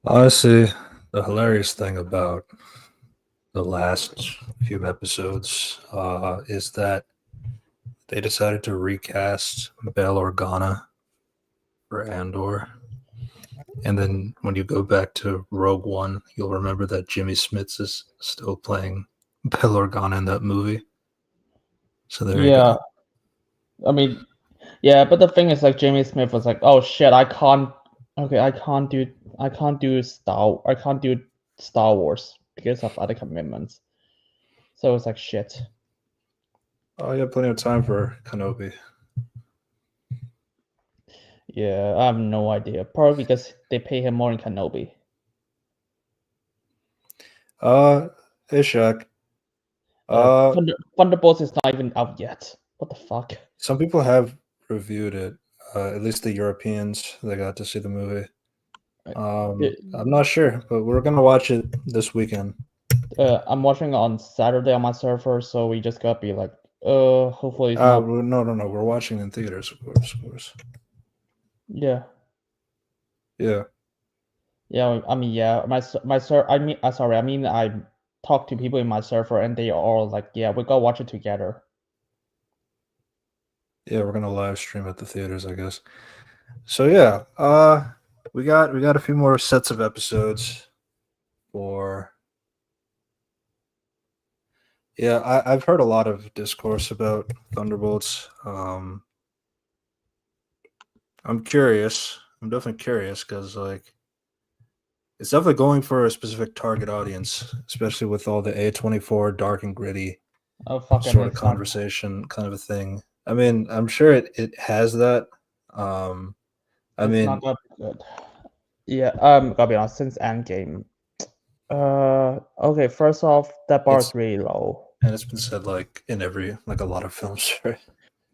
Honestly, the hilarious thing about the last few episodes is that they decided to recast Bail Organa for Andor. And then when you go back to Rogue One, you'll remember that Jimmy Smits is still playing Bail Organa in that movie. So there you Yeah, go. I mean, yeah, but the thing is, like, Jamie Smith was like, "Oh shit, I can't. Okay, I can't do Star Wars because of other commitments." So it's like shit. Oh, you have plenty of time for Kenobi. Yeah, I have no idea. Probably because they pay him more in Kenobi. Uh, hey, Shaq. Uh, Thunderbolts is not even out yet. What the fuck? some people have reviewed it. At least the Europeans, they got to see the movie. I'm not sure, but we're gonna watch it this weekend. I'm watching on Saturday on my server, so we just gotta be like, hopefully it's not. No. We're watching in theaters, of course. Yeah. Yeah, Yeah, I mean, yeah, my ser I mean, sorry, I mean, I talked to people in my server and they are all like, yeah, we gotta watch it together. yeah. We're gonna live stream at the theaters, I guess. So yeah, we got a few more sets of episodes for. Yeah, I've heard a lot of discourse about Thunderbolts. I'm curious. I'm definitely curious because like it's definitely going for a specific target audience, especially with all the A24 dark and gritty Oh, fucking, sort of it's not, conversation kind of a thing. I mean, I'm sure it has that. Um, I it's not mean, that good. Yeah, gotta be honest, since Endgame. Okay, first off, that bar it's is really low. and it's been said like in every like a lot of films, right?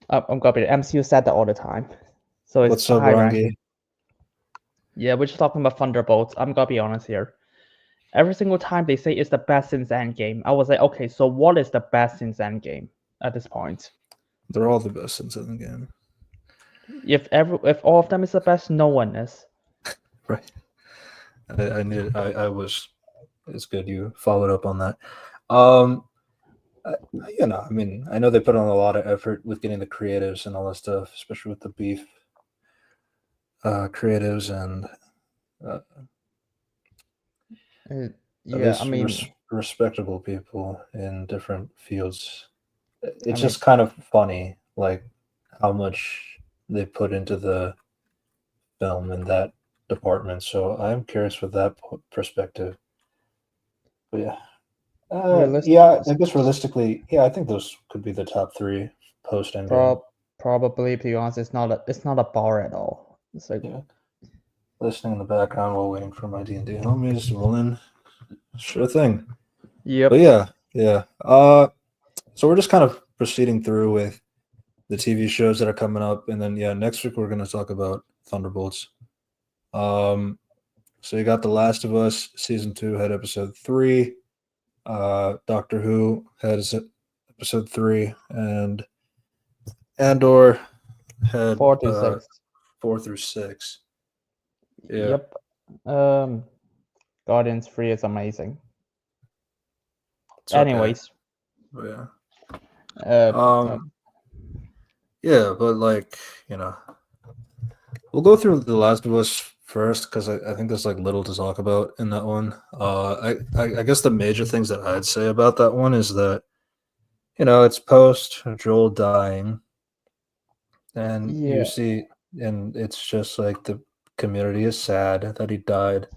I'm gonna be MCU said that all the time, so it's What's up, high Rangi? ranking. Yeah, we're just talking about Thunderbolts. I'm gonna be honest here. Every single time they say it's the best since Endgame, I was like, okay, so what is the best since Endgame at this point? They're all the best in the game, If all of them is the best, no one is. right? I was. It's good you followed up on that. Um, I, I mean, I know they put on a lot of effort with getting the creatives and all that stuff, especially with the beef creatives and uh, Uh, at yeah, I least mean, respectable people in different fields. I It's mean, just kind of funny, like how much they put into the film in that department. So I'm curious with that perspective. But yeah, realistic, yeah, I guess realistically, yeah, I think those could be the top three post Endgame. probably to be honest, it's not a bar at all. It's like, Yeah, listening in the background while waiting for my D&D homies to roll in. Sure thing. But yep, yeah. So we're just kind of proceeding through with the TV shows that are coming up, and then yeah, next week we're going to talk about Thunderbolts. Um, so you got The Last of Us season 2 had episode 3. Doctor Who had episode 3, and Andor had 4 to 6. 4 through 6. Yeah, Yep. Um, Guardians 3 is amazing. it's okay. Anyways, But yeah. uh, uh, Um, yeah, but like, you know, we'll go through The Last of Us first because I think there's like little to talk about in that one. I guess the major things that I'd say about that one is that it's post Joel dying, and you yeah, see, and it's just like the community is sad that he died.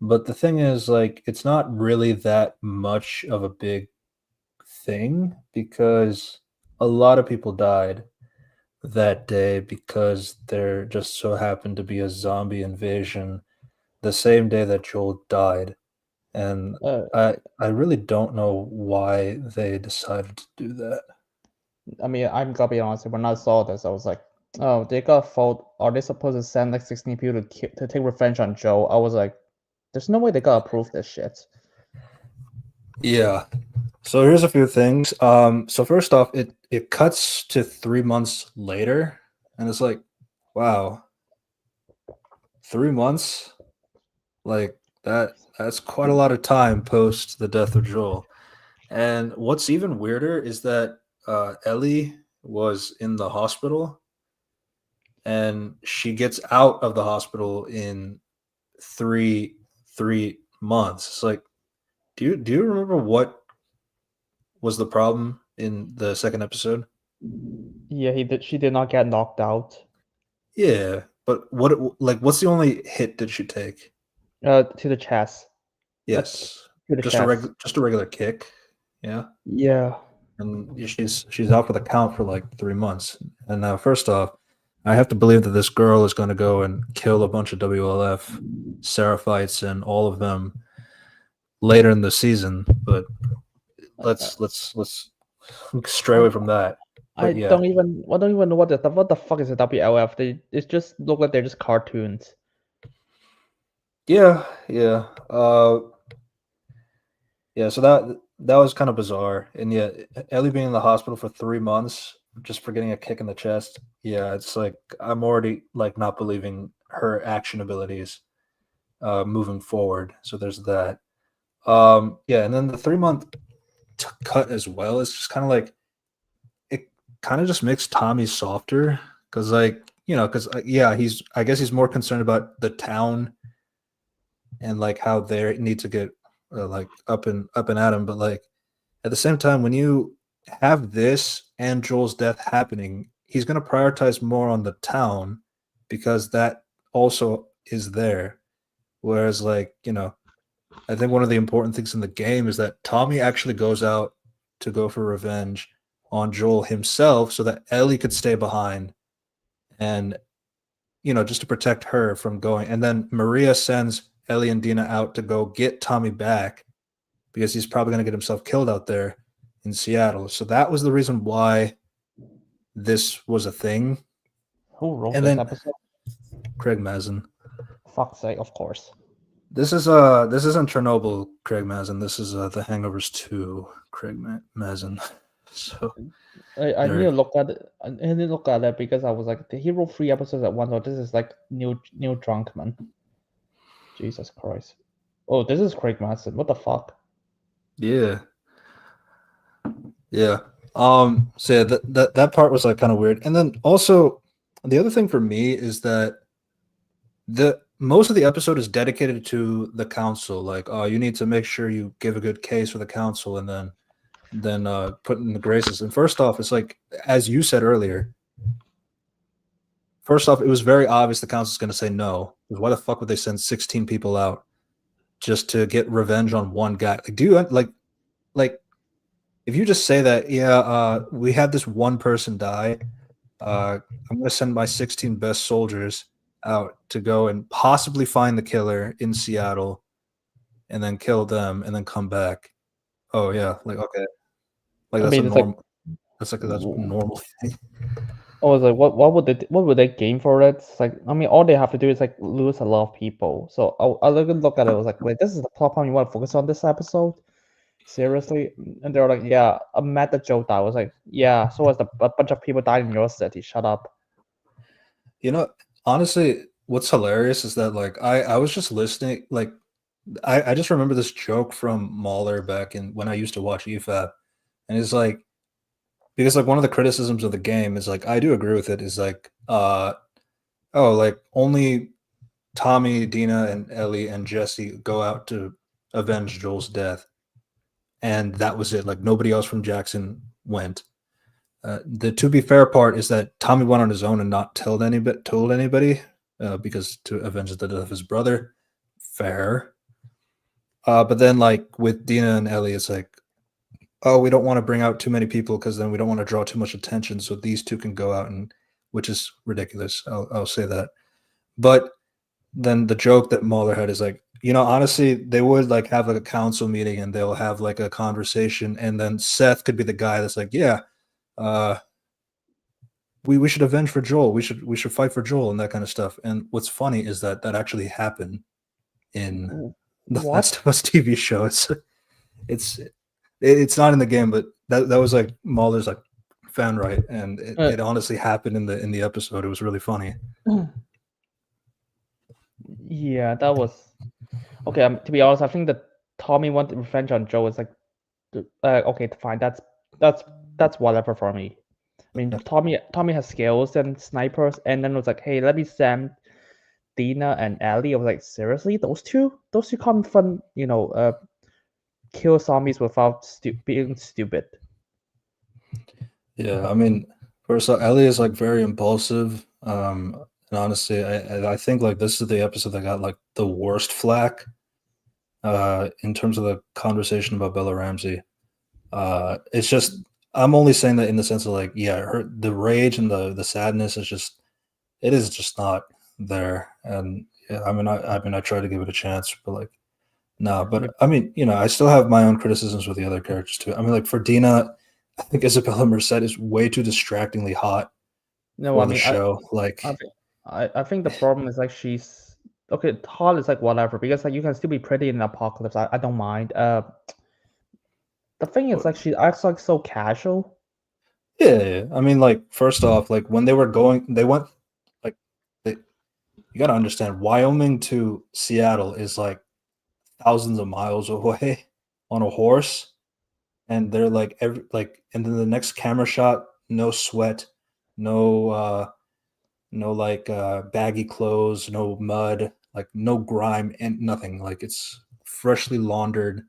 But the thing is, like, it's not really that much of a big thing because a lot of people died that day because there just so happened to be a zombie invasion the same day that Joel died. And uh, I really don't know why they decided to do that. I mean, I'm gonna be honest. When I saw this, I was like, "Oh, they got fault. Are they supposed to send like 16 people to take revenge on Joe?" I was like, "There's no way they gotta approve this shit." Yeah. So here's a few things. So first off, it cuts to 3 months later, and it's like, wow, 3 months? Like That's quite a lot of time post the death of Joel. And what's even weirder is that Ellie was in the hospital, and she gets out of the hospital in three months. It's like, do you remember what was the problem in the second episode? Yeah, he did. She did not get knocked out. Yeah, but what's the only hit did she take? To the chest. Yes, To the just a chest. regular kick. Yeah, Yeah. and she's out for the count for like 3 months. And now, first off, I have to believe that this girl is going to go and kill a bunch of WLF Seraphites and all of them later in the season. But Uh, let's stray I, away from that. But yeah, I don't even know what the fuck is a WLF. It just look like they're just cartoons. yeah. Yeah, so that was kind of bizarre. And yeah, Ellie being in the hospital for 3 months just for getting a kick in the chest. Yeah, it's like I'm already like not believing her action abilities moving forward. So there's that. Yeah, and then the 3 month cut as well is just kind of like it kind of just makes Tommy softer because because yeah, I guess he's more concerned about the town and like how they need to get like up and at him, but like at the same time, when you have this and Joel's death happening, he's going to prioritize more on the town because that also is there. Whereas, I think one of the important things in the game is that Tommy actually goes out to go for revenge on Joel himself so that Ellie could stay behind and, just to protect her from going. And then Maria sends Ellie and Dina out to go get Tommy back because he's probably going to get himself killed out there in Seattle. So that was the reason why this was a thing. Who wrote And this then episode? Craig Mazin. Fuck's sake, of course. This isn't Chernobyl, Craig Mazin. This is The Hangovers 2, Craig Mazin. So I need there. to look at it. I need to look at it because I was like, he wrote 3 episodes at once. Oh, this is like Neil Drunkman. Jesus Christ. Oh, this is Craig Mason. What the fuck? Yeah. Yeah. So yeah, that part was like kind of weird. And then also the other thing for me is that the most of the episode is dedicated to the council. Like, oh, you need to make sure you give a good case for the council and then put in the graces. And first off, it's like, as you said earlier, first off, it was very obvious the council's going to say no. Why the fuck would they send 16 people out just to get revenge on one guy? Like, do you like if you just say that, yeah, we had this one person die, I'm going to send my 16 best soldiers out to go and possibly find the killer in Seattle and then kill them and then come back. Oh yeah, like okay, like I that's a mean, it's like, normal. That's a normal thing. I was like, what would they gain for it? It's like, I mean, all they have to do is like lose a lot of people. So I look at it. I was like, wait, this is the plot point you want to focus on this episode? Seriously? And they're like, yeah, I met the Joe died. I was like, yeah, so was a bunch of people died in your city. Shut up. Honestly, what's hilarious is that like I was just listening. Like I just remember this joke from Mahler back in when I used to watch EFAP, and it's like because like one of the criticisms of the game is like I do agree with it is like oh like only Tommy, Dina, and Ellie and Jesse go out to avenge Joel's death, and that was it. Like nobody else from Jackson went. The to be fair part is that Tommy went on his own and not told anybody because to avenge the death of his brother. Fair. But then like with Dina and Ellie, it's like, oh, we don't want to bring out too many people because then we don't want to draw too much attention. So these two can go out and, which is ridiculous. I'll say that. But then the joke that Mahler had is like, honestly, they would like have like a council meeting and they'll have like a conversation, and then Seth could be the guy that's like, yeah, uh, we should avenge for Joel. We should fight for Joel and that kind of stuff. And what's funny is that that actually happened in the What? Last of Us TV show. It's it's not in the game, but that was like Mahler's like fan right, and it honestly happened in the episode. It was really funny. Yeah, that was. Okay, to be honest, I think that Tommy wanted revenge on Joe is like, okay, fine. That's that's whatever for me. I mean, Tommy has skills and snipers, and then it was like, hey, let me send Dina and Ellie. I was like, seriously, those two can't fun, kill zombies without being stupid. Yeah, I mean, first off, Ellie is like very impulsive. And honestly, I think like this is the episode that got like the worst flack in terms of the conversation about Bella Ramsey. It's just I'm only saying that in the sense of like, yeah, the rage and the sadness is just it is just not there. And yeah, I try to give it a chance, but like no, I mean, but I mean, I still have my own criticisms with the other characters too. I mean, like for Dina, I think Isabella Merced is way too distractingly hot no, for I the mean, show. I Like, think I think the problem is like she's okay. Hot is like whatever because like you can still be pretty in the apocalypse. I don't mind. The thing is like she acts like so casual. yeah. I mean, like first off, like when they went like they, you got to understand Wyoming to Seattle is like thousands of miles away on a horse, and they're like and then the next camera shot, no sweat, no no like baggy clothes, no mud, like no grime and nothing. Like it's freshly laundered.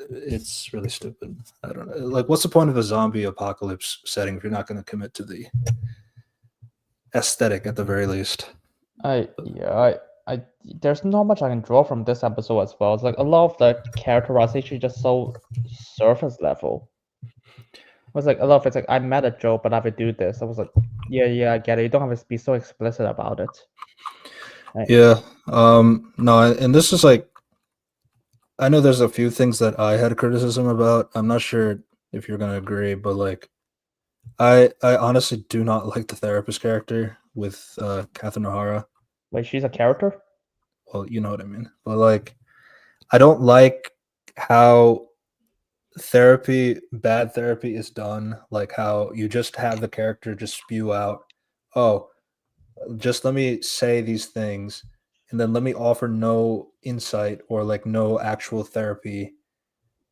It's really stupid. I don't know. Like, what's the point of a zombie apocalypse setting if you're not going to commit to the aesthetic at the very least? I there's not much I can draw from this episode as well. It's like a lot of the characterization just so surface level. It was like a lot of it's like I met a Joe, but I would do this. I was like, yeah, I get it. You don't have to be so explicit about it. Right. Yeah. No, and this is like I know there's a few things that I had criticism about. I'm not sure if you're gonna agree, but like I honestly do not like the therapist character with Catherine O'Hara. Wait, she's a character? Well, you know what I mean. But like I don't like how bad therapy is done, like how you just have the character just spew out, oh, just let me say these things and then let me offer no insight or like no actual therapy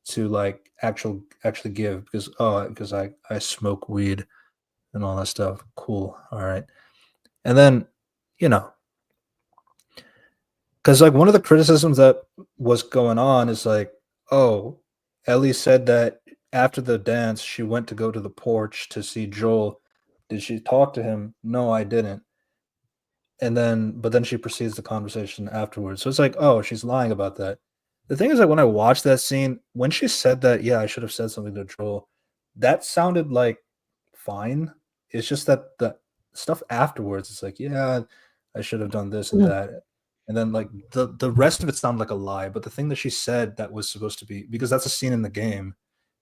to like actually give because I smoke weed and all that stuff. Cool. All right. And then, you know, because like one of the criticisms that was going on is like, oh, Ellie said that after the dance she went to go to the porch to see Joel. Did she talk to him? No, I didn't. And then but then she proceeds the conversation afterwards. So it's like, oh, she's lying about that. The thing is that when I watched that scene, when she said that, yeah, I should have said something to Joel, that sounded like fine. It's just that the stuff afterwards, it's like, yeah, I should have done this and that. And then like the rest of it sounded like a lie. But the thing that she said that was supposed to be because that's a scene in the game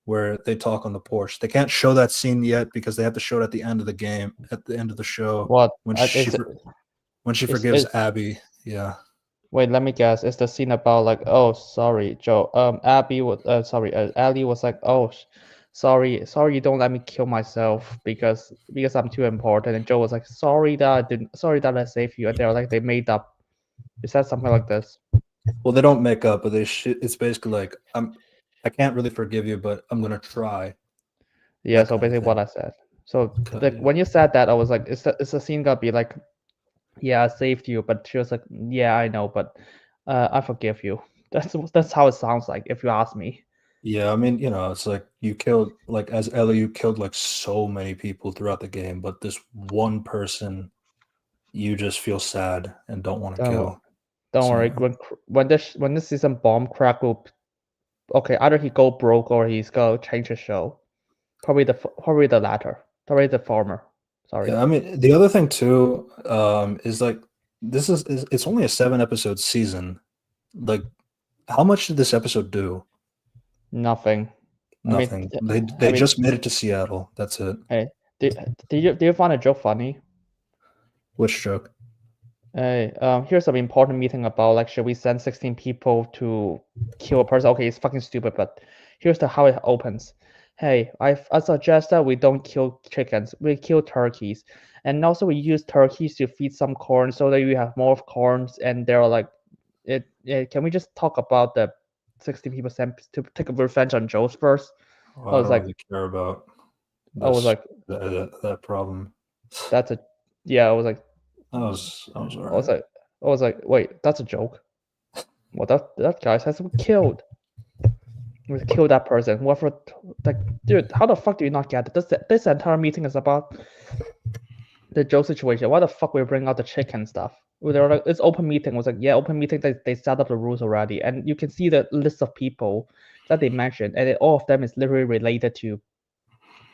where they talk on the porch. They can't show that scene yet because they have to show it at the end of the game, at the end of the show What when she forgives is Abby. Yeah. wait, let me guess. It's the scene about like, oh, sorry, Joe. Abby was sorry, Ellie was like, oh, sorry, you don't let me kill myself because I'm too important. And Joe was like, sorry that I saved you. And they're like, they made up. Is that something like this? Well, they don't make up, but it's basically like I can't really forgive you, but I'm gonna try. Yeah, That so kind of basically what thing. I said. So like Yeah. when you said that, I was like, is the scene gonna be like, yeah, I saved you, but she was like, yeah, I know, but I forgive you. That's how it sounds like, if you ask me. Yeah, I mean, it's like you killed like as Ellie, you killed like so many people throughout the game, but this one person you just feel sad and don't want to Don't kill. don't worry. So When this season bomb crack will okay, either he go broke or he's gonna change the show. Probably the latter. Probably the former. Sorry. yeah, I mean the other thing too, is like this is it's only a 7 episode season. Like how much did this episode do? Nothing. I mean, Nothing. They I they mean, just made it to Seattle. That's it. hey, do you find a joke funny? Which joke? Hey, here's an important meeting about like should we send 16 people to kill a person? Okay, it's fucking stupid, but here's the how it opens. Hey, I suggest that we don't kill chickens, we kill turkeys, and also we use turkeys to feed some corn so that we have more corns, and they're like, yeah, can we just talk about the 60 people sent to take a revenge on Joe's first? Well, I don't really care about I was this like, that problem. that's a yeah. I was like, I was I alright. was like, I was like, wait, that's a joke. Well, that guy has been killed. We kill that person. Whoever, like, dude, how the fuck do you not get it? This entire meeting is about the Joe situation. Why the fuck we bring out the chicken stuff? They were like, it's open meeting. I was like, yeah, open meeting. They set up the rules already, and you can see the list of people that they mentioned, and all of them is literally related to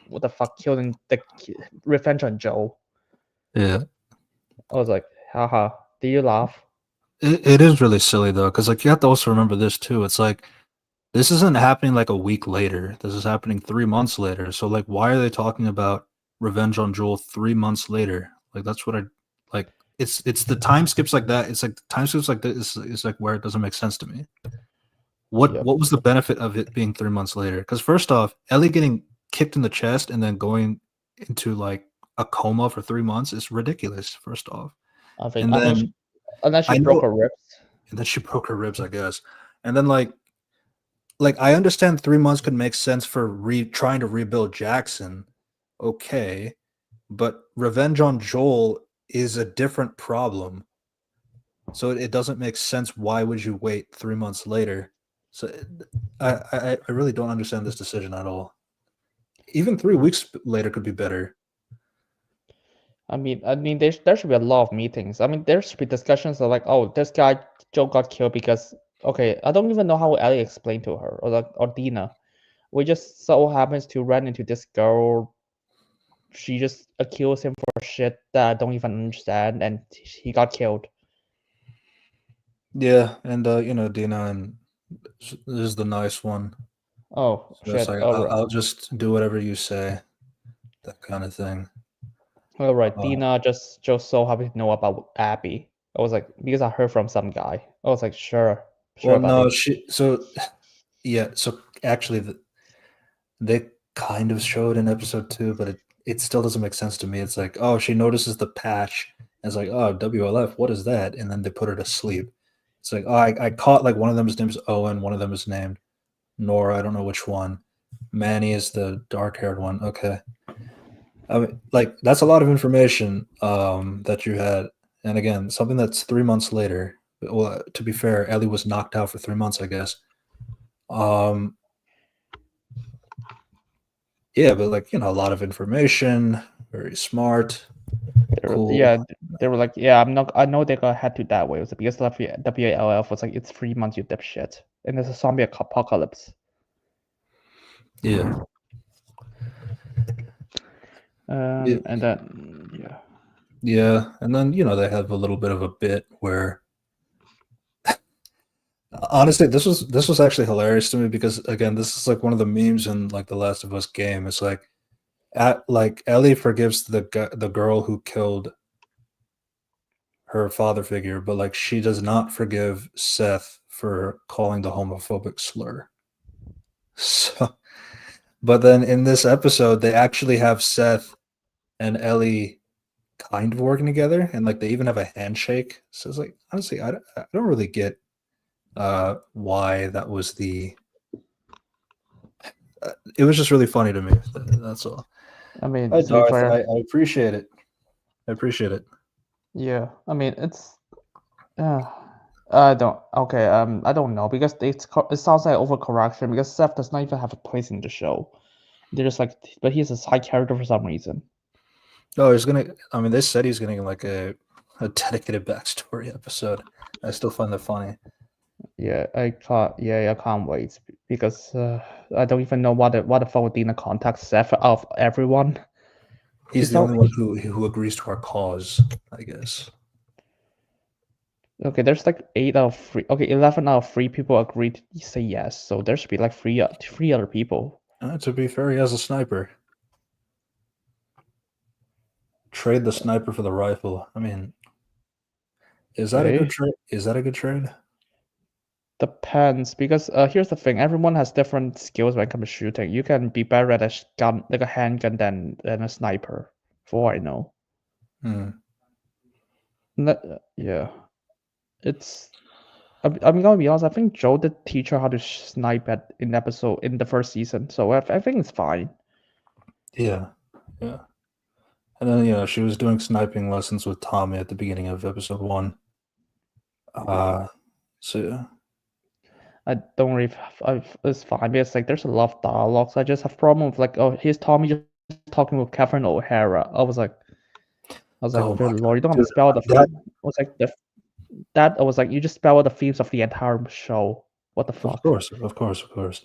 what the fuck killing the revenge on Joe. Yeah. I was like, haha. Do you laugh? It is really silly though, because like you have to also remember this too. It's like this isn't happening like a week later. This is happening 3 months later. So like, why are they talking about revenge on Joel 3 months later? Like that's what I like. It's the time skips like that. It's like the time skips like this is like where it doesn't make sense to me. Yep. What was the benefit of it being 3 months later? Because first off, Ellie getting kicked in the chest and then going into like a coma for 3 months is ridiculous. First off, and I think then unless she I broke know, her ribs. and then she broke her ribs, I guess, and then like I understand 3 months could make sense for trying to rebuild Jackson, okay, but revenge on Joel is a different problem, so it doesn't make sense. Why would you wait 3 months later? So I really don't understand this decision at all. Even 3 weeks later could be better. I mean, there should be a lot of meetings. I mean, there should be discussions of like, oh, this guy Joe got killed because okay, I don't even know how Ellie explained to her or Dina. We just so happens to run into this girl. She just accused him for shit that I don't even understand, and he got killed. Yeah, and Dina and this is the nice one. Oh So it's shit! like I'll just do whatever you say, that kind of thing. All right, Uh, Dina just so happy to know about Abby. I was like, because I heard from some guy. I was like, sure, well, buddy. no, yeah, so actually, they kind of showed in episode 2, but it still doesn't make sense to me. It's like, oh, she notices the patch. And it's like, oh, WLF, what is that? And then they put her to sleep. It's like, oh, I caught like one of them is named Owen, one of them is named Nora. I don't know which one. Manny is the dark haired one. Okay. I mean, like that's a lot of information that you had, and again, something that's 3 months later. Well, to be fair, Ellie was knocked out for 3 months, I guess. Um, yeah, but like a lot of information, very smart, cool. Yeah, they were like, yeah, I'm not. I know they're gonna head to that way. It was because WALF was like, it's 3 months, you dipshit, and there's a zombie apocalypse. Yeah, yeah, And then yeah, yeah, and then they have a little bit of a bit where honestly, this was actually hilarious to me because again, this is like one of the memes in like the Last of Us game. It's like like Ellie forgives the girl who killed her father figure, but like she does not forgive Seth for calling the homophobic slur. So, but then in this episode, they actually have Seth and Ellie kind of working together, and like they even have a handshake. So it's like honestly, I don't really get why that was the. It was just really funny to me. That's all. I mean, Hi, to be Darth. fair, I appreciate it. I appreciate it. yeah, I mean, it's I don't okay, I don't know because it sounds like overcorrection because Seth does not even have a place in the show. They're just like, but he's a side character for some reason. Oh, he's gonna. I mean, they said he's gonna get like a dedicated backstory episode. I still find that funny. Yeah, I can't. Yeah, I can't wait because I don't even know what the fuck would Dina contact Seth of everyone. He's It's the not only one who agrees to our cause, I guess. okay. There's like 8 out of 3. Okay, 11 out of 3 people agreed to say yes. So there should be like three other people. To be fair, he has a sniper. Trade the sniper for the rifle. I mean, is that a Okay, good trade? Is that a good trade? depends because here's the thing. Everyone has different skills when it comes to shooting. You can be better at a gun, like a handgun, than a sniper. For all I know. Hmm. Yeah, it's I'm gonna be honest. I think Joe did teach her how to snipe in the first season, so I think it's fine. Yeah, yeah. And then she was doing sniping lessons with Tommy at the beginning of episode 1. So yeah. I don't really. It's fine because like there's a lot of dialogues. I just have problem with like, oh, here's Tommy just talking with Catherine O'Hara. Oh good my lord, you don't have dude, to spell the that theme. I was like I was like, you just spell out the themes of the entire show. What the of fuck? course, of course, of course.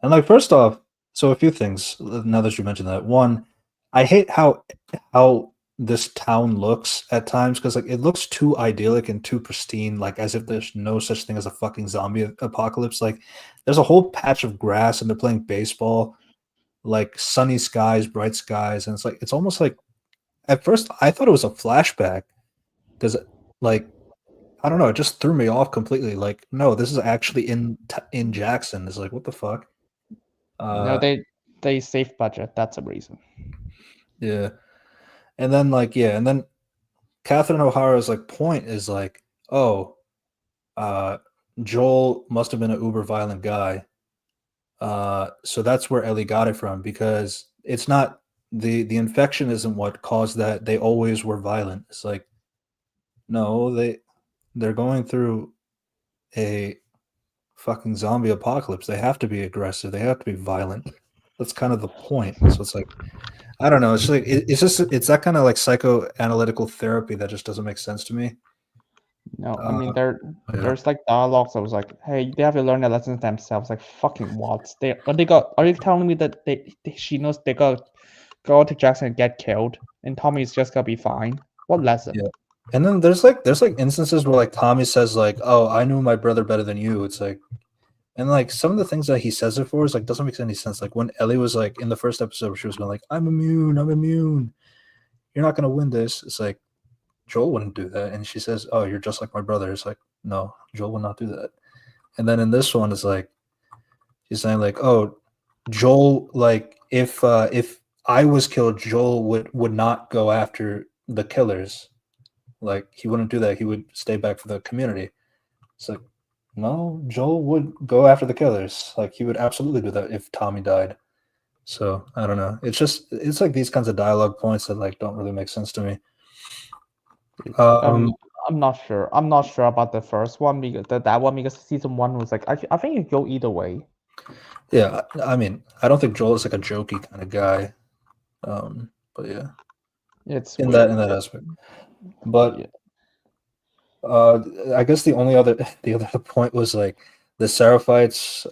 And like first off, so a few things. Now that you mentioned that, one, I hate how this town looks at times because like it looks too idyllic and too pristine, like as if there's no such thing as a fucking zombie apocalypse. Like there's a whole patch of grass and they're playing baseball, like sunny skies, bright skies, and it's almost like at first I thought it was a flashback because like I don't know, it just threw me off completely. Like no, this is actually in Jackson. It's like what the fuck. No, Uh, they save budget. That's a reason. yeah. And then and then Catherine O'Hara's like point is like, oh, uh, Joel must have been an uber violent guy. So that's where Ellie got it from because it's not the infection isn't what caused that. They always were violent. It's like no, they're going through a fucking zombie apocalypse. They have to be aggressive. They have to be violent. That's kind of the point. So it's like I don't know. It's like it's that kind of like psychoanalytical therapy that just doesn't make sense to me. No, I mean Uh, yeah, there's like dialogues. I was like, hey, they have to learn their lessons themselves. Like fucking what? They got. Are you telling me that she knows they got go to Jackson and get killed, and Tommy's just gonna be fine? What lesson? yeah. And then there's instances where like Tommy says like, "Oh, I knew my brother better than you." It's like, and like some of the things that he says it for is like doesn't make any sense. Like when Ellie was like in the first episode, where she was going like, "I'm immune, I'm immune. You're not gonna win this." It's like Joel wouldn't do that, and she says, "Oh, you're just like my brother." It's like, no, Joel would not do that. And then in this one, it's like she's saying like, "Oh, Joel, like if I was killed, Joel would not go after the killers. Like he wouldn't do that. He would stay back for the community." It's like, no, Joel would go after the killers. Like he would absolutely do that if Tommy died. So I don't know. It's like these kinds of dialogue points that like don't really make sense to me. Um, Um, I'm not sure. I'm not sure about the first one because that one because season one was like I think it go either way. yeah, I mean, I don't think Joel is like a jokey kind of guy. But yeah, It's in weird. that aspect. But Yeah. I guess the only other the other point was like the Seraphites,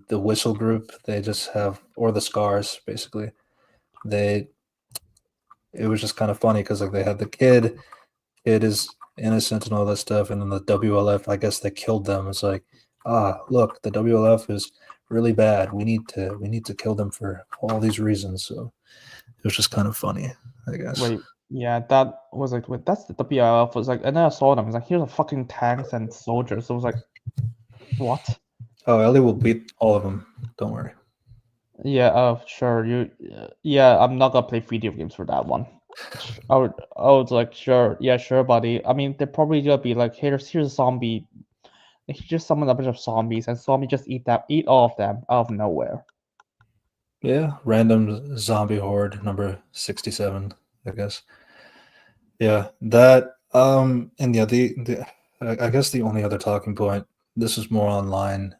the Whistle group. They just have or the Scars basically. They it was just kind of funny because like they had the kid. Kid is innocent and all that stuff, and then the WLF. I guess they killed them. It's like look, the WLF is really bad. We need to kill them for all these reasons. So it was just kind of funny, I guess. Wait, yeah, that was like wait, that's the WLF was like, and then I saw them. I was like, here's a fucking tanks and soldiers. So I was like, what? Oh, Ellie will beat all of them. Don't worry. Yeah, sure. Yeah, I'm not gonna play video games for that one. I would like, sure, yeah, sure, buddy. I mean, they're probably gonna be like, here's a zombie. He just summon a bunch of zombies, and zombie just eat all of them out of nowhere. Yeah, random zombie horde number 67, I guess. Yeah, that and yeah, the I guess the only other talking point, this is more online,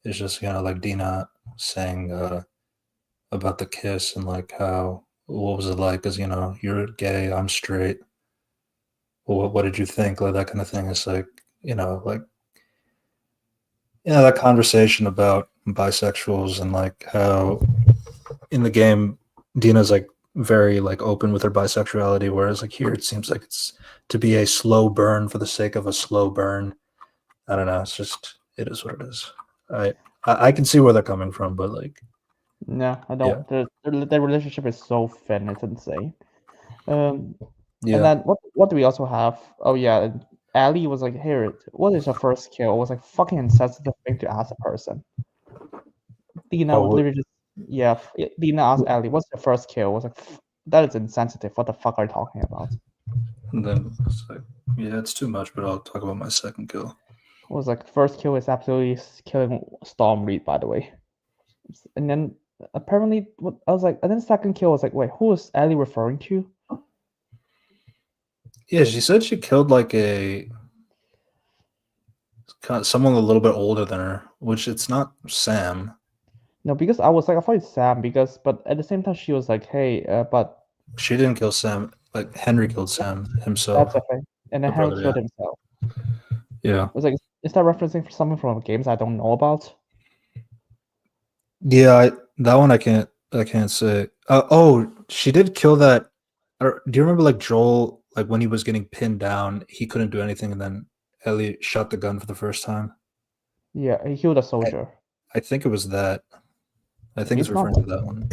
is just like Dina saying about the kiss and like how what was it like because you're gay, I'm straight. Well, what did you think? Like that kind of thing. It's like, like that conversation about bisexuals and like how in the game Dina's like very like open with her bisexuality, whereas like here it seems like it's to be a slow burn for the sake of a slow burn. I don't know. It's just it is what it is. I can see where they're coming from, but like No, I yeah, don't. The relationship is so thin, it's insane. Um, and yeah. then what do we also have? Oh yeah, and Ali was like, "Here, what is your first kill?" It was like fucking insensitive thing to ask a person. Dina would Oh, literally just yeah. Dina asked Ali, "What's your first kill?" I was like, "That is insensitive. What the fuck are you talking about?" and then it's like yeah, it's too much, but I'll talk about my second kill. was like first kill is absolutely killing Storm Reed, by the way. And then apparently, I was like, and then second kill was like, wait, who is Ellie referring to? Yeah, she said she killed like someone a little bit older than her, which it's not Sam. No, because I was like, I thought it's Sam but at the same time she was like, hey, but She didn't kill Sam. Like Henry killed Sam himself, that's a thing. And then the Henry brother. killed Yeah, himself. yeah, I was like, is that referencing for something from games I don't know about? yeah. That one I can't say. Oh, she did kill that. Do you remember like Joel? Like when he was getting pinned down, he couldn't do anything, and then Ellie shot the gun for the first time. Yeah, he killed a I, soldier. I think it was that. I think it's He's not referring to that one.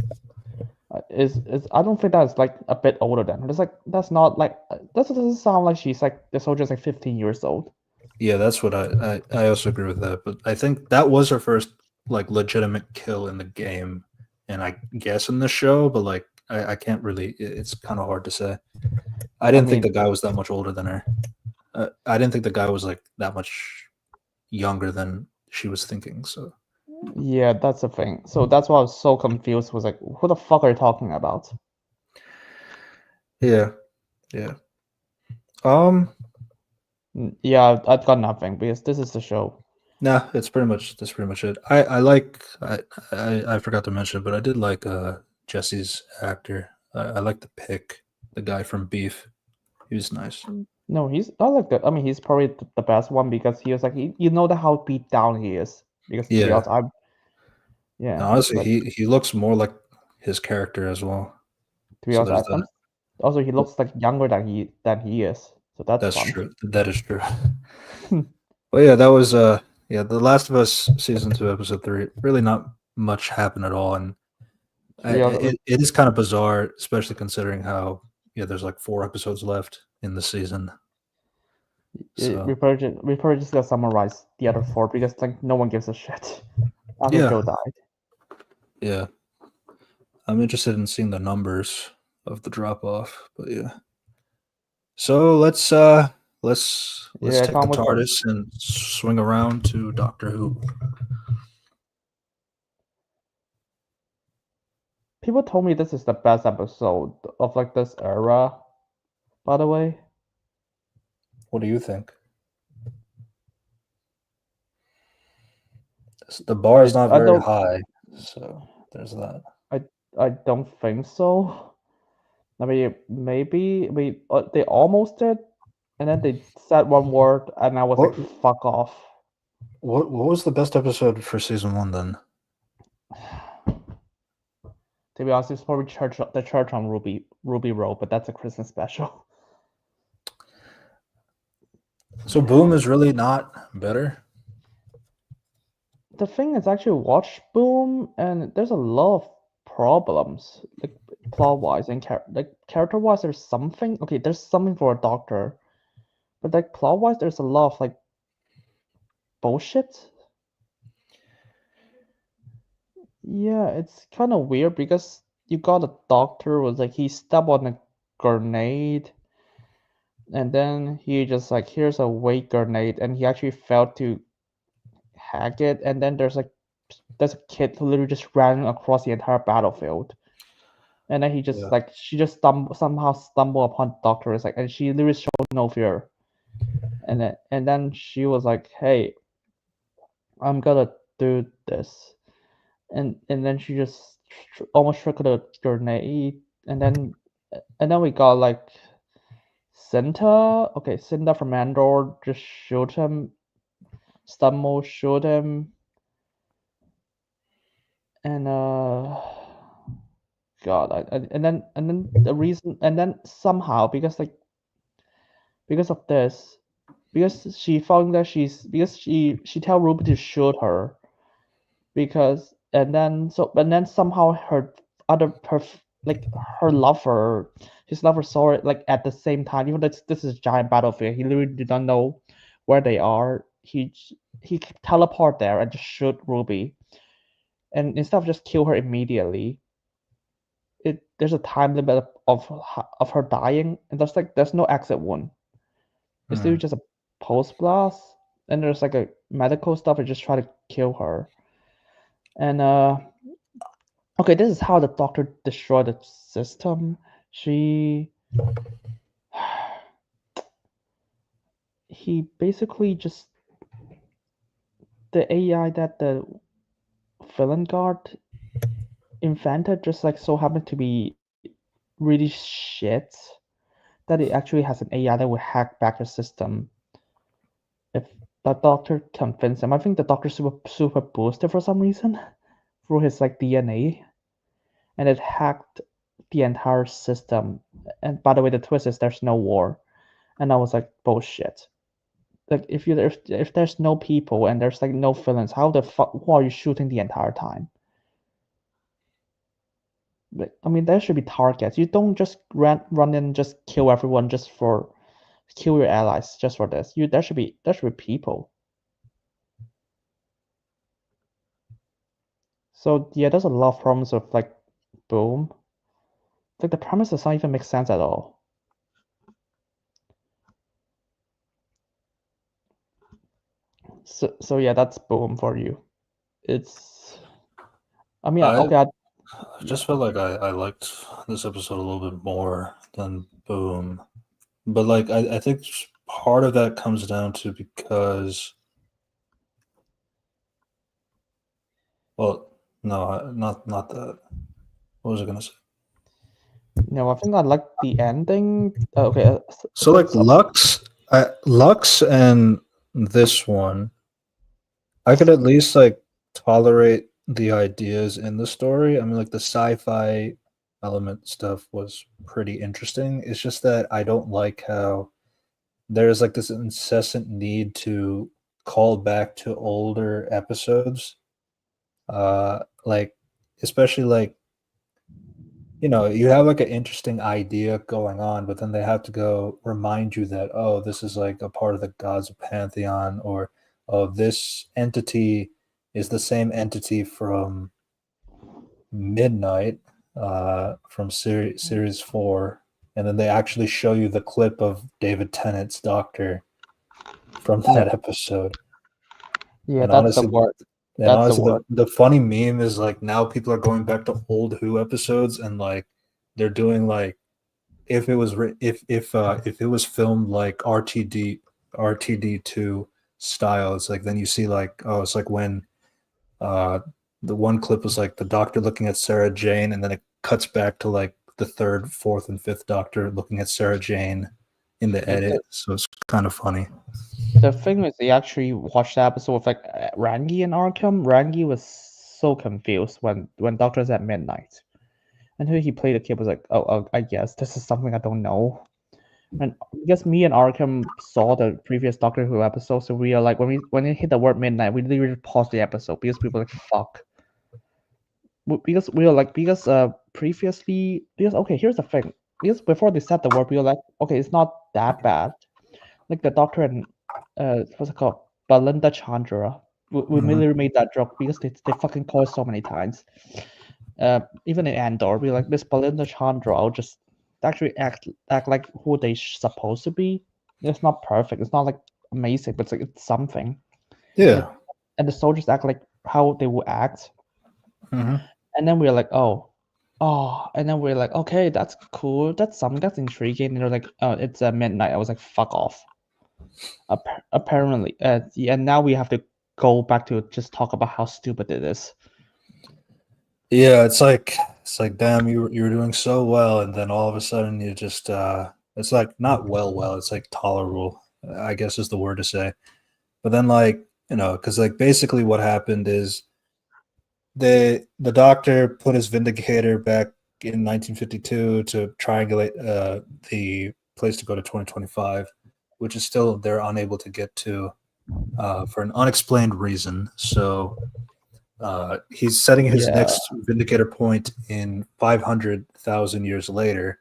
is I don't think that's like a bit older than her. It's like that's not like that doesn't sound like she's like the soldier's like 15 years old. Yeah, that's what I also agree with that. But I think that was her first like legitimate kill in the game, and I guess in the show. But like I can't really. It's kind of hard to say. I I didn't think mean, the guy was that much older than her. I didn't think the guy was like that much younger than she was thinking. So yeah, that's the thing. So that's why I was so confused. Was like, who the fuck are you talking about? yeah, yeah. Um, Yeah, I've got nothing because this is the show. nah, that's pretty much it. I like I forgot to mention, but I did like Jesse's actor. I like the pick, the guy from Beef. He was nice. No, he's I like that. I mean, he's probably the best one because he was like, you know that how beat down he is. Because to be Yeah. honest, I'm yeah, Honestly, like he looks more like his character as well. to be So honest, there's that. also he looks like younger than he is, so that's That's fun. true. That is true. But yeah, that was yeah, The Last of Us season 2 episode 3. Really not much happened at all, and To be honest, it is kind of bizarre, especially considering how yeah, there's like 4 episodes left in the season. So we probably just gotta summarize the other four because like no one gives a shit after yeah, Joe died. yeah. I'm interested in seeing the numbers of the drop off, but yeah. So let's Yeah, I take the can't wait for. TARDIS and swing around to Doctor Who. People told me this is the best episode of like this era. By the way, What do you think? The bar is not I very don't high, so there's that. I I don't think so. I mean, maybe they almost did, and then they said one word, and I was like, What "Fuck off." what was the best episode for season 1 then? To be honest, it's probably the church on Ruby Road, but that's a Christmas special. So Boom is really not better. The thing is, actually, watch Boom, and there's a lot of problems, like plot wise and character wise. There's something. Okay, there's something for a doctor, but like plot wise, there's a lot of like bullshit. Yeah, it's kind of weird because you got a doctor was like he stepped on a grenade and then he just like here's a weight grenade and he actually failed to hack it and then there's a kid who literally just ran across the entire battlefield and then he just Yeah. like she just somehow stumbled upon the doctor it's like and she literally showed no fear and then she was like hey I'm gonna do this and then she just almost triggered a grenade, and then we got like Cinta. Okay, Cinta from Andor just shoot him. Stumble shoot him, and God, and then the reason, and then somehow because of this, because she found that because she tell Ruby to shoot her because and then somehow other like her lover his lover saw it like at the same time even though this is a giant battlefield he literally did not know where they are he teleport there and just shoot Ruby and instead of just kill her immediately there's a time limit of her dying and there's no exit wound it's literally Hmm. just a post blast and there's like a medical stuff that just try to kill her. And okay, this is how the doctor destroyed the system. He basically just the AI that the villain guard invented just like so happened to be really shit that it actually has an AI that will hack back the system if the doctor convinced him. I think the doctor super boosted for some reason through his like DNA, and it hacked the entire system. And by the way, the twist is there's no war, and I was like bullshit. Like if there's no people and there's like no villains, how the fuck who are you shooting the entire time? I mean, there should be targets. You don't just run in and just kill everyone just for kill your allies just for this. There should be people. So yeah, there's a lot of problems with like Boom. Like the premise does not even make sense at all. So yeah, that's Boom for you. It's I mean okay, I just felt like I liked this episode a little bit more than Boom. But like I think part of that comes down to because well, no, not that. What was I gonna say? no, I think I like the ending. Okay, So like Lux and this one, I could at least like tolerate the ideas in the story. I mean, like the sci-fi element stuff was pretty interesting. It's just that I don't like how there's like this incessant need to call back to older episodes. Like especially like you have like an interesting idea going on, but then they have to go remind you that, oh, this is like a part of the gods pantheon, or oh, this entity is the same entity from Midnight, from series 4, and then they actually show you the clip of David Tennant's doctor from that episode. yeah, And that's the honestly, word. and That's the honestly, word. the funny meme is like now people are going back to old Who episodes and like they're doing like if it was if it was filmed like RTD2 style, it's like then you see like oh it's like when uh the one clip was like the doctor looking at Sarah Jane and then it cuts back to like the third, fourth, and fifth doctor looking at Sarah Jane in the edit. So it's kind of funny. The thing is, they actually watched the episode with like Rangi and Arkham. Rangi was so confused when Doctor's at midnight, and who he played the kid was like, oh, I guess this is something I don't know. And because me and Arkham saw the previous Doctor Who episode, so we are like when it hit the word midnight, we literally paused the episode because we were like, fuck. Because we were like previously because okay, here's the thing. Because before they said the word, we were like, okay, it's not that bad. Like the Doctor and what's it called? Belinda Chandra. We Mhm. literally made that joke because they fucking call it so many times. Even in Andor, we like Miss Belinda Chandra. I'll just actually act like who they supposed to be. It's not perfect. It's not like amazing, but it's something. Like, Yeah. and the soldiers act like how they would act, Mhm. and then we're like, and then we're like, okay, that's cool. That's something that's intriguing. And they're like, oh, it's midnight. I was like, fuck off. Apparently, yeah. Now we have to go back to just talk about how stupid it is. Yeah, it's like damn, you were doing so well, and then all of a sudden you just it's like not well, it's like tolerable, I guess is the word to say. But then like because like basically what happened is the doctor put his Vindicator back in 1952 to triangulate the place to go to 2025, which is still they're unable to get to for an unexplained reason. So he's setting his Yeah. next Vindicator point in 500,000 years later.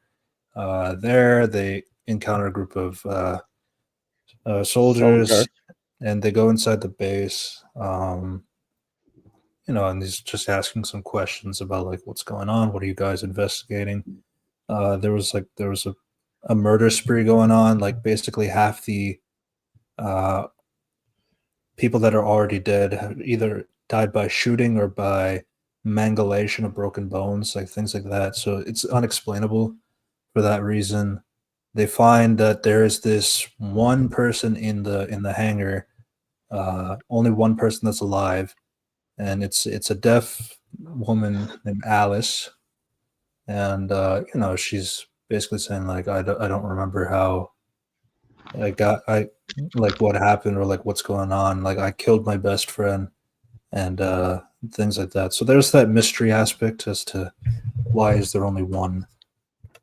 There, they encounter a group of soldiers, Soldiers. and they go inside the base. And he's just asking some questions about like what's going on. What are you guys investigating? There was a murder spree going on. Like basically half the uh, people that are already dead have either died by shooting or by mangulation of broken bones, like things like that. So it's unexplainable for that reason. They find that there is this one person in the hangar, only one person that's alive, and it's a deaf woman named Alice, and she's basically saying like I don't remember how I like what happened or like what's going on. Like I killed my best friend and things like that. So there's that mystery aspect as to why is there only one?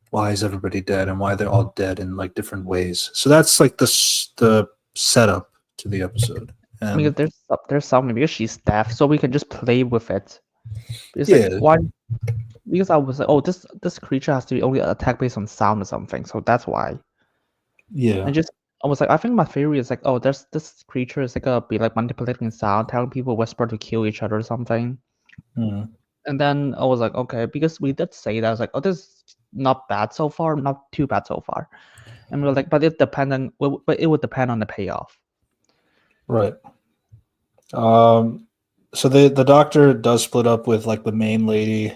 Why is everybody dead and why they're all dead in like different ways? So that's like the setup to the episode. Because And there's something because she's deaf, so we can just play with it. It's like yeah, why? Because I was like, oh, this creature has to be only attack based on sound or something, so that's why. yeah, And just I was like, I think my theory is like, oh, there's this creature is like gonna be like manipulating sound, telling people whisper to kill each other or something. mm, And then I was like, okay, because we did say that I was like, oh, this is not bad so far, not too bad so far. And we were like, but it would depend on the payoff. right. So the doctor does split up with like the main lady,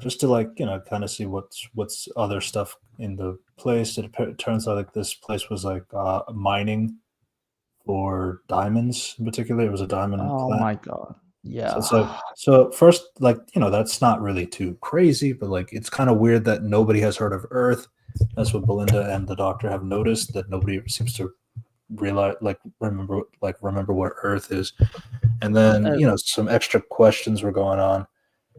just to like kind of see what's other stuff in the place. It turns out like this place was like mining for diamonds in particular. It was a diamond Oh plant. my god. So Yeah. it's like so first like that's not really too crazy, but like it's kind of weird that nobody has heard of Earth. That's what Belinda and the doctor have noticed, that nobody seems to realize remember what Earth is. And then Uh, some extra questions were going on.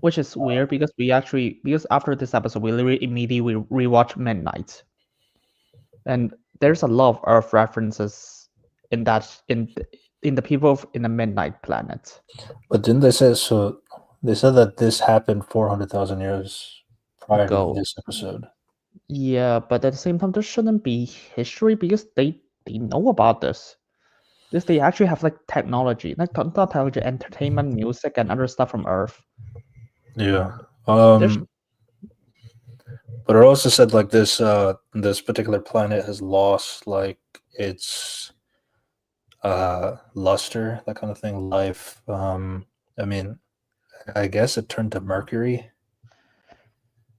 which is weird because because after this episode we literally immediately rewatch Midnight. And there's a lot of Earth references in that in the people in the Midnight Planet. But didn't they say so? They said that this happened 400,000 years prior to Go. this episode. Yeah, but at the same time there shouldn't be history because they know about this. This they actually have like technology, like not technology, entertainment, music, and other stuff from Earth. Yeah. There's But it also said like this particular planet has lost like its luster, that kind of thing, life. I mean, I guess it turned to Mercury,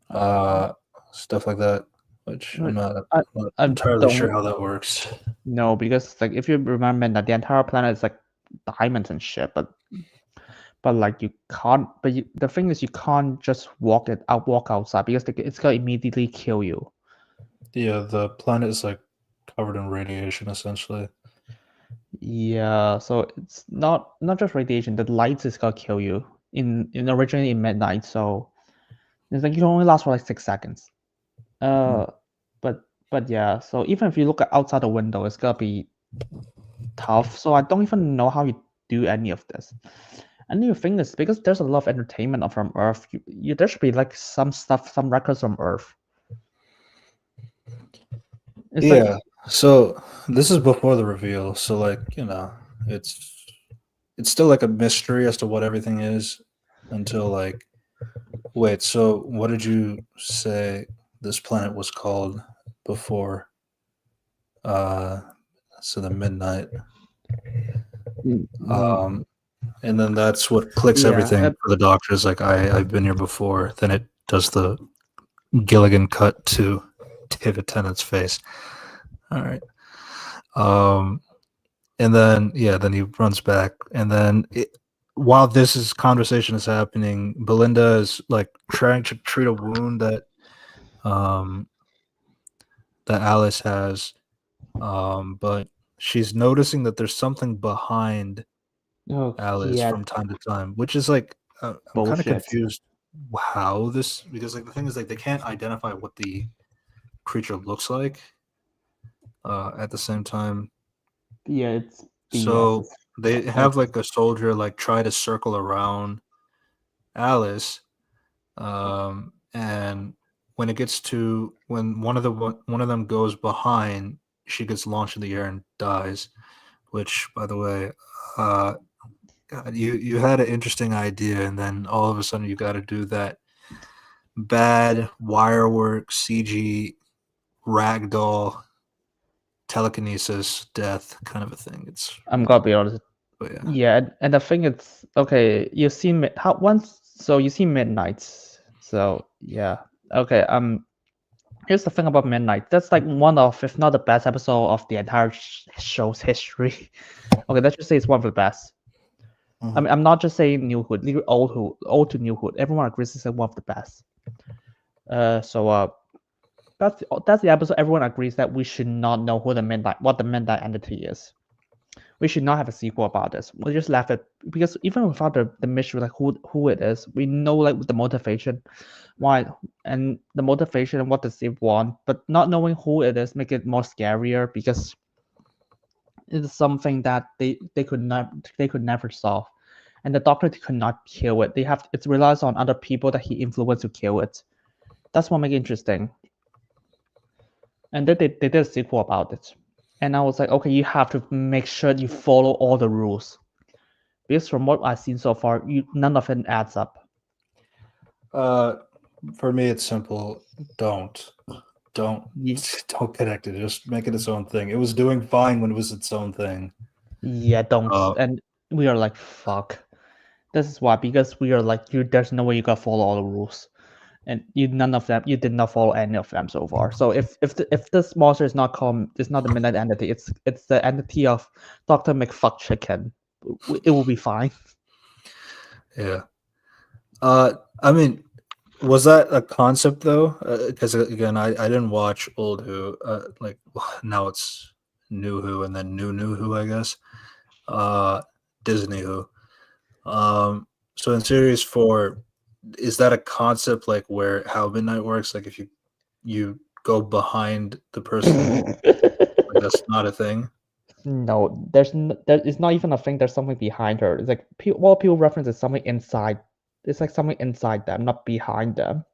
um, uh, stuff like that, which I, I'm not I entirely sure don't how that works. know because like if you remember that the entire planet is like diamonds and shit, but like you can't. But the thing is, you can't just walk outside because it's gonna immediately kill you. Yeah, the planet is like covered in radiation essentially. Yeah, so it's not just radiation. The lights is gonna kill you in originally in midnight. So it's like you can only last for like 6 seconds. Hmm. Uh, but yeah. So even if you look at outside the window, it's gonna be tough. So I don't even know how you do any of this. And the thing is, because there's a lot of entertainment from Earth, there should be like some stuff, some records from Earth. It's like, Yeah. So this is before the reveal. So like, it's it's still like a mystery as to what everything is until like wait, so what did you say this planet was called before uh so the midnight? mm, Um and then that's what clicks yeah, everything for the doctors like I've been here before. Then it does the Gilligan cut to David Tennant's face. All right. Um and then then he runs back and then while conversation is happening, Belinda is like trying to treat a wound um that Alice has, but she's noticing that there's something behind oh Alice yeah, from time to time, which is like I'm kind of bullshit. confused how this, because like the thing is like they can't identify what the creature looks like at the same time. Yeah, it's BS. So they Like, have like a soldier like try to circle around Alice, and when it gets to when one of them goes behind, she gets launched in the air and dies. Which, by the way, uh, God, you had an interesting idea, and then all of a sudden you got to do that bad wire work CG ragdoll telekinesis, death kind of a thing. It's I'm gonna be honest. but yeah. Yeah, and the thing is, okay, you see how once, so you see Midnights. So yeah, okay. Here's the thing about Midnight. That's like one of, if not the best episode of the entire show's history. Okay, let's just say it's one of the best. I mean, I'm not just saying New Hood, literally old to New Hood. Everyone agrees it's one of the best. So that's the episode. Everyone agrees that we should not know what the Midnight entity is. We should not have a sequel about this. We just left it because even without the mystery, like who it is, we know like the motivation, why, and the motivation and what does it want. But not knowing who it is make it more scarier because it is something that they could never solve, and the Doctor could not kill it. It relies on other people that he influenced to kill it. That's what makes it interesting. And they did a sequel about it. And I was like, okay, you have to make sure you follow all the rules. Because from what I've seen so far, none of it adds up. For me, it's simple. Don't Ye- connect it. Just make it its own thing. It was doing fine when it was its own thing. Yeah, don't. And we are like, fuck. This is why, because we are like, there's no way you gotta follow all the rules. And you did not follow any of them so far. So if this monster is not the Midnight Entity, it's the entity of Dr. McFuck Chicken. It will be fine. Yeah. I mean, was that a concept though? Because again, I didn't watch old Who. Like now it's new Who and then new Who, I guess. Disney Who. So in series 4, is that a concept like where how midnight works? Like if you go behind the person, that's not a thing. No, there is not even a thing. There's something behind her. It's like what people reference is something inside. It's like something inside them, not behind them.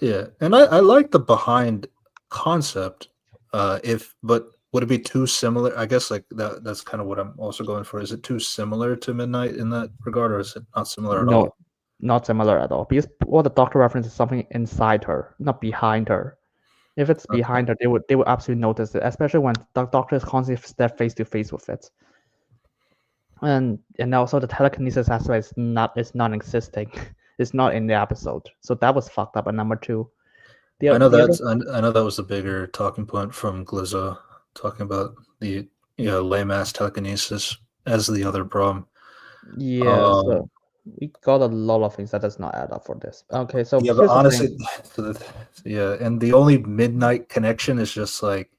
Yeah, and I like the behind concept. But would it be too similar? I guess like that's kind of what I'm also going for. Is it too similar to Midnight in that regard, or is it not similar at No, all? not similar at all. Because what the Doctor references is something inside her, not behind her. If it's Okay. behind her, they would absolutely notice it, especially when the Doctor is constantly step face to face with it. And also the telekinesis aspect is non-existing. It's not in the episode, so that was fucked up. And number two, I know the other I know that was the bigger talking point from Glizzo, talking about the lame ass telekinesis as the other problem. yeah, so Um, we got a lot of things that does not add up for this. Okay, so yeah, but here's the thing. honestly, yeah, and the only midnight connection is just like,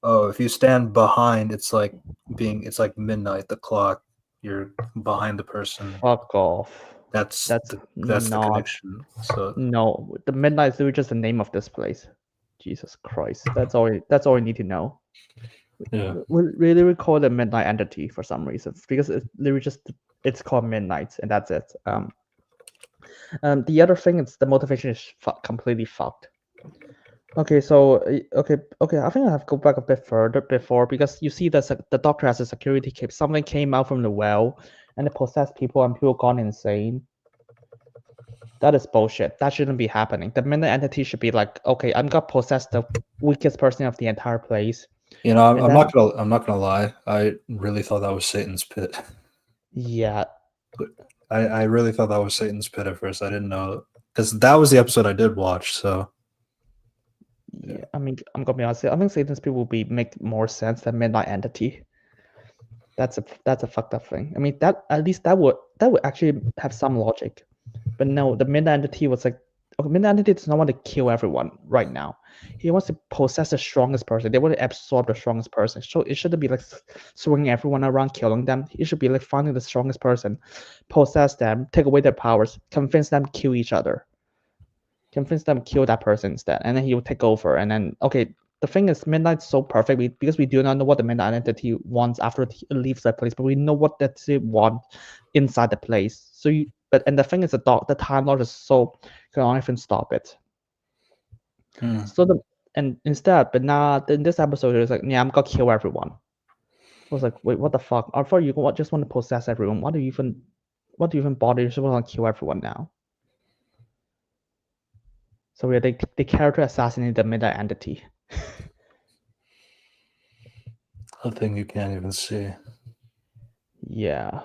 oh, if you stand behind, it's like midnight, the clock. You're behind the person. Fuck off. That's That's the not. connection. So No, the Midnight Zoo is just the name of this place. Jesus Christ, that's all. That's all you need to know. yeah, We really call it a Midnight Entity for some reason because it's literally just it's called Midnight and that's it. The other thing is the motivation is completely fucked. Okay, so okay. I think I have to go back a bit further before because you see the Doctor has a security cape. Something came out from the well and it possessed people and people gone insane. That is bullshit. That shouldn't be happening. The Midnight Entity should be like, okay, I'm gonna possess the weakest person of the entire place, and I'm then not gonna lie. I really thought that was Satan's pit. yeah, I really thought that was Satan's pit at first. I didn't know because that was the episode I did watch. So yeah. I mean, I'm gonna be honest. I think Satan's people will make more sense than Midnight Entity. That's a fucked up thing. I mean, that at least that would actually have some logic. But no, the Midnight Entity was like, okay, Midnight Entity does not want to kill everyone right now. He wants to possess the strongest person. They want to absorb the strongest person. So it shouldn't be like swinging everyone around, killing them. It should be like finding the strongest person, possess them, take away their powers, convince them to kill each other, convince them to kill that person instead, and then he will take over. And then okay, the thing is, Midnight's so perfect because we do not know what the Midnight Entity wants after it leaves that place, but we know what that it wants inside the place. So and the thing is, the Time Lord is so can even stop it. So but now in this episode, it's like, yeah, I'm gonna kill everyone. I was like, wait, what the fuck? I thought you just want to possess everyone. What do you even bother? You just want to kill everyone now. So yeah, they character assassinated the Midnight Entity. a thing you can't even see. Yeah.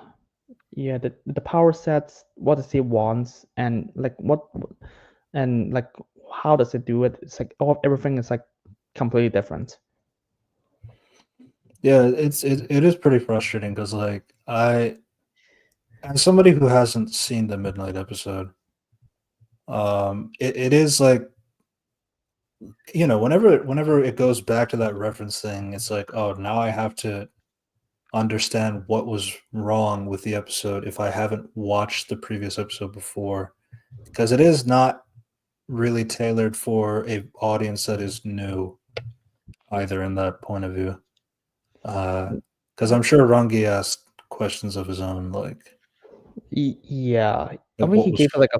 Yeah, the power sets, what does it wants, and like and like how does it do it? It's like everything is like completely different. Yeah, it is pretty frustrating because like as somebody who hasn't seen the Midnight episode, it is like, whenever it goes back to that reference thing, it's like, oh, now I have to understand what was wrong with the episode if I haven't watched the previous episode before, because it is not really tailored for a audience that is new either in that point of view. Because I'm sure Rangi asked questions of his own, like Yeah, I like mean he gave it like a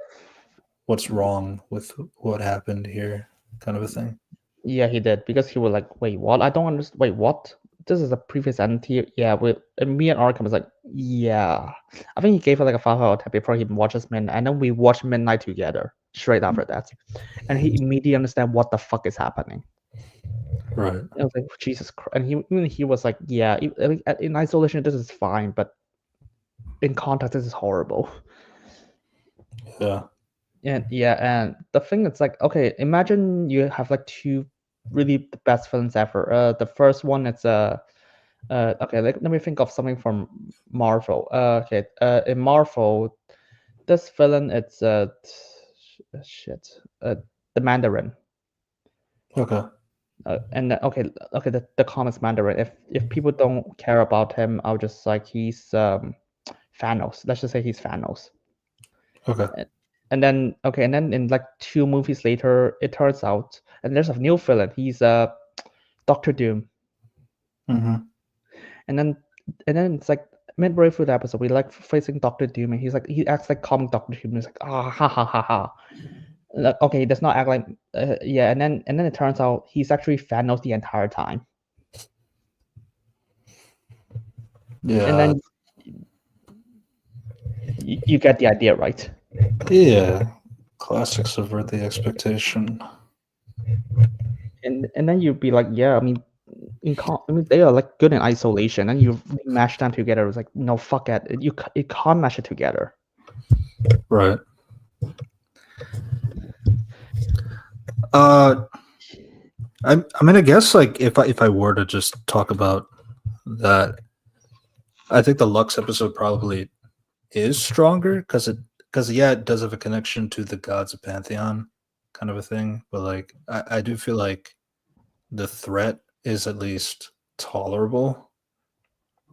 what's wrong with what happened here, kind of a thing. yeah he did because he was like, wait, what? I don't understand. Wait, what? This is a previous entity. Yeah, and me and Arkham was like, yeah. I think he gave it like a 5 hour tap before he watches Midnight, and then we watched Midnight together straight after that, and he immediately understand what the fuck is happening. Right. I was like, Jesus Christ. And he was like, yeah, in isolation, this is fine, but in context, this is horrible. Yeah. And yeah, and the thing is like, okay, imagine you have like two really the best villains ever. The first one it's okay, let me think of something from Marvel. Okay, in Marvel, this villain it's shit, the Mandarin. Okay. And okay, the comics Mandarin. If people don't care about him, I'll just like he's Thanos. Let's just say he's Thanos. Okay. And then okay, and then in like 2 movies later, it turns out, and there's a new villain. He's Doctor Doom. Mm-hmm. And then it's like midway through the episode, we like facing Doctor Doom, and he acts like comic Doctor Doom. He's like ha ha ha ha. Like, okay, he does not act like yeah, and then it turns out he's actually Thanos the entire time. Yeah. And then you get the idea, right? Yeah. Classic subvert the expectation. And then you'd be like, yeah, I mean, they are like good in isolation, and you mash them together. It's like, no, fuck it, you can't mash it together. Right. I mean, I guess like if I were to just talk about that, I think the Lux episode probably is stronger because yeah, it does have a connection to the gods of Pantheon, kind of a thing. But like, I do feel like the threat is at least tolerable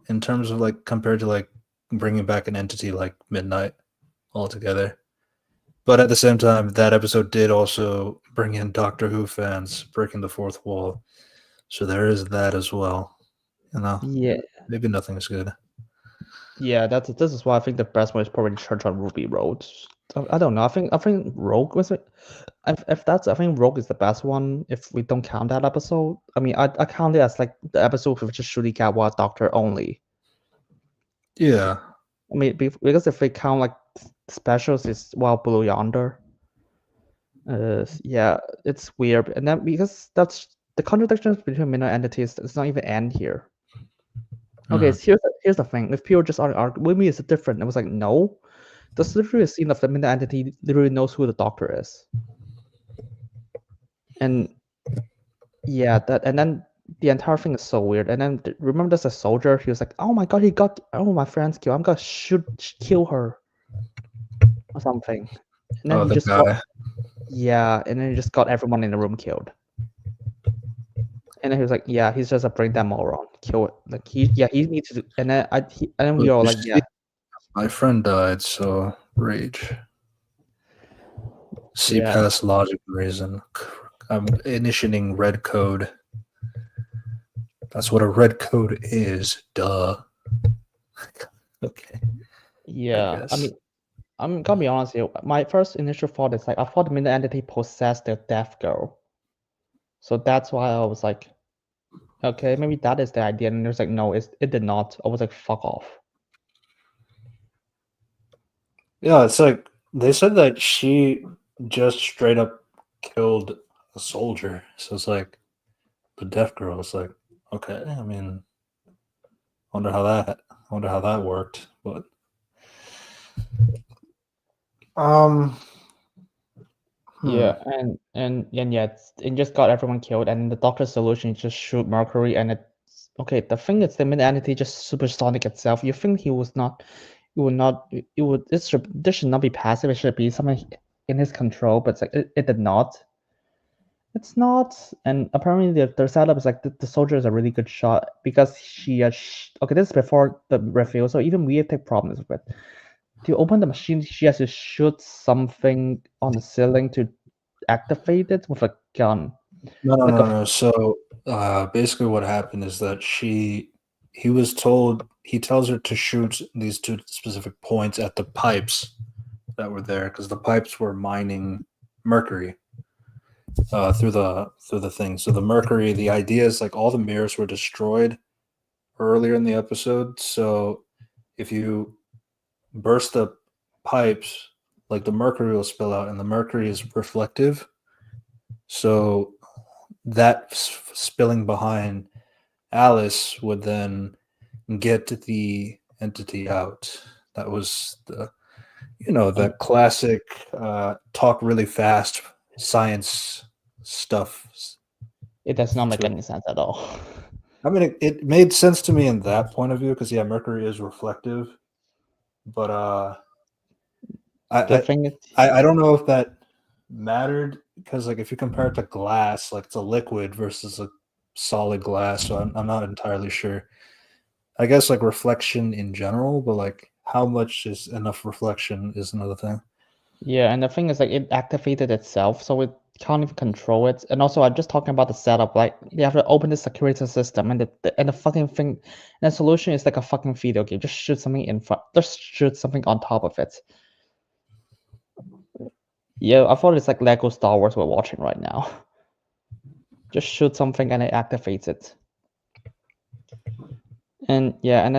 in terms of like compared to like bringing back an entity like Midnight altogether. But at the same time, that episode did also bring in Doctor Who fans breaking the fourth wall. So there is that as well. Yeah, Maybe nothing is good. yeah. This is why I think the best one is probably Church on Ruby Road. I don't know. I think Rogue was it. If that's I think Rogue is the best one. If we don't count that episode, I mean, I count it as like the episode with just Shurikawa Doctor only. Yeah. I mean, because if we count like specials, is Wild Blue Yonder. Yeah, it's weird, and then because that's the contradictions between midnight entities does not even end here. Okay, so here's the thing. If people just argue, with me, it's different. It was like, no, there's literally a scene of the midnight entity literally knows who the doctor is, and yeah, and then the entire thing is so weird. And then remember, there's a soldier. He was like, "Oh my god, he got my friend's killed. I'm gonna kill her or something." And then Oh, he the just guy. yeah, and then he just got everyone in the room killed. And then he was like, "Yeah, he's just a brain dead moron. Kill it. Like he needs to." And then and then we all like, "Yeah, My friend died, so rage. See yeah, past logic and reason. I'm initiating red code. That's what a red code is. Duh. Okay. yeah." I guess. mean, I'm gonna be honest here. My first initial thought is like, I thought the minute entity possessed the deaf girl, so that's why I was like, okay, maybe that is the idea. And it was like, no, it did not. I was like, fuck off. Yeah, it's like they said that she just straight up killed a soldier. So it's like the deaf girl is like, okay, I mean, Wonder how that worked. But Yeah, and yeah, it just got everyone killed, and the doctor's solution is just shoot Mercury, and it's okay. The thing is, the mid entity just supersonic itself. You think he was not, it would not, it would. This should not be passive. It should be something in his control, but it's like it did not. It's not, and apparently their setup is like the soldier is a really good shot because she okay. This is before the reveal, so even we take problems with it. To open the machine, she has to shoot something on the ceiling to activate it with a gun. Like a no. So basically, what happened is that he tells her to shoot these two specific points at the pipes that were there because the pipes were mining mercury through the thing. So the mercury, the idea is like all the mirrors were destroyed earlier in the episode. So if you burst the pipes, like the mercury will spill out, and the mercury is reflective. So that spilling behind Alice would then get the entity out. That was the classic talk really fast science stuff. it does not make any sense at all. I mean, it made sense to me in that point of view because yeah, Mercury is reflective, but The thing is, I don't know if that mattered because like if you compare it to glass, like it's a liquid versus a solid glass, so I'm not entirely sure. I guess like reflection in general, but like how much is enough reflection is another thing. yeah, and the thing is like it activated itself, so it can't even control it. And also, I'm just talking about the setup. Like they have to open the security system, and the fucking thing, and the solution is like a fucking video game. Just shoot something in front. Just shoot something on top of it. Yeah, I thought it's like Lego Star Wars we're watching right now. Just shoot something and it activates it. And yeah, and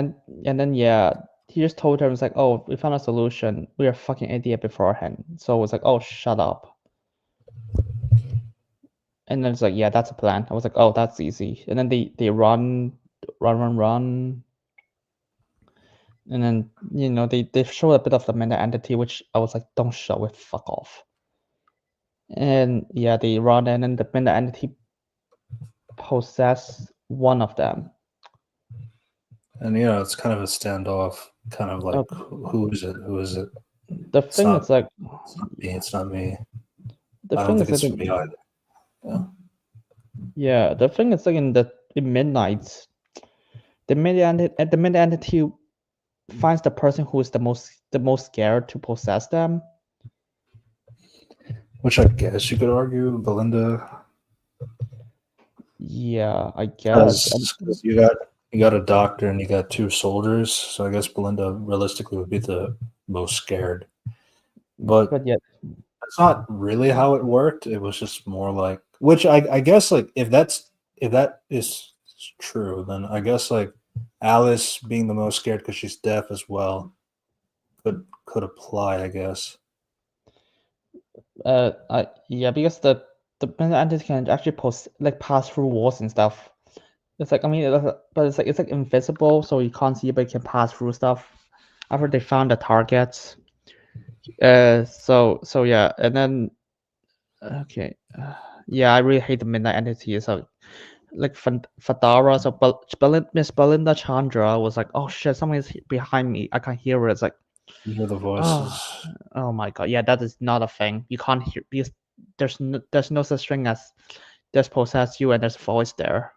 then yeah, he just told her, it's like, oh, we found a solution. We are fucking idiot beforehand. So it's like, oh, shut up. And then it's like, yeah, that's a plan. I was like, oh, that's easy. And then they run. And then they show a bit of the meta entity, which I was like, don't show it, fuck off. And yeah, they run, and then the meta entity possess one of them. And it's kind of a standoff, kind of like who is it? Who is it? The thing is like, It's not me. the I don't thing think is it's like, me either. yeah, the thing is like in midnight, the mid entity finds the person who is the most scared to possess them. Which I guess you could argue Belinda. Yeah, I guess. Because you got a doctor and you got two soldiers, so I guess Belinda realistically would be the most scared. But yeah, that's not really how it worked. It was just more like, which I guess like if that is true, then I guess like Alice being the most scared because she's deaf as well could apply, I guess. yeah, because the entity can actually pass through walls and stuff. It's like, I mean, but it's like invisible, so you can't see it, but it can pass through stuff. After they found the targets, so yeah, and then okay, yeah, I really hate the midnight entity. So like Fadara, so Miss Belinda Chandra was like, oh shit, someone is behind me. I can't hear it. It's like, You hear the voices. oh my god, yeah, that is not a thing. You can't hear because there's no such thing as there's possess you and there's voice there.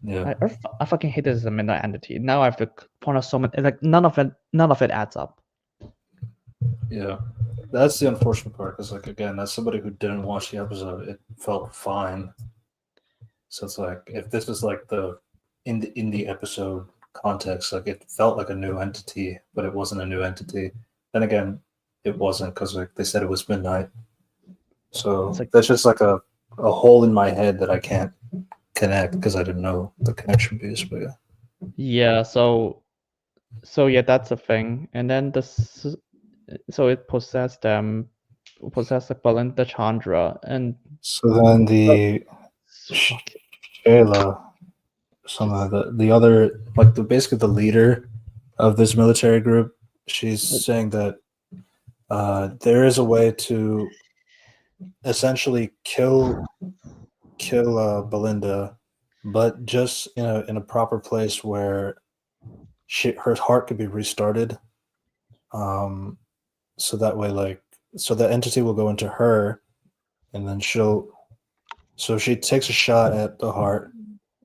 Yeah. I fucking hate this as a midnight entity. Now I have to point out so many, like none of it adds up. Yeah. That's the unfortunate part because, like, again, as somebody who didn't watch the episode, it felt fine. So it's like if this is like in the episode context, like it felt like a new entity, but it wasn't a new entity. Then again, it wasn't because like they said it was midnight. So It's like, that's just like a hole in my head that I can't connect because I didn't know the connection piece. But yeah. yeah, so yeah, that's a thing. And then so it possessed like Belinda Chandra, and So then the fuck. Shayla something like that. The other, like basically the leader of this military group, she's saying that there is a way to essentially kill Belinda, but just in a proper place where her heart could be restarted. So that way, so the entity will go into her, and then so she takes a shot at the heart.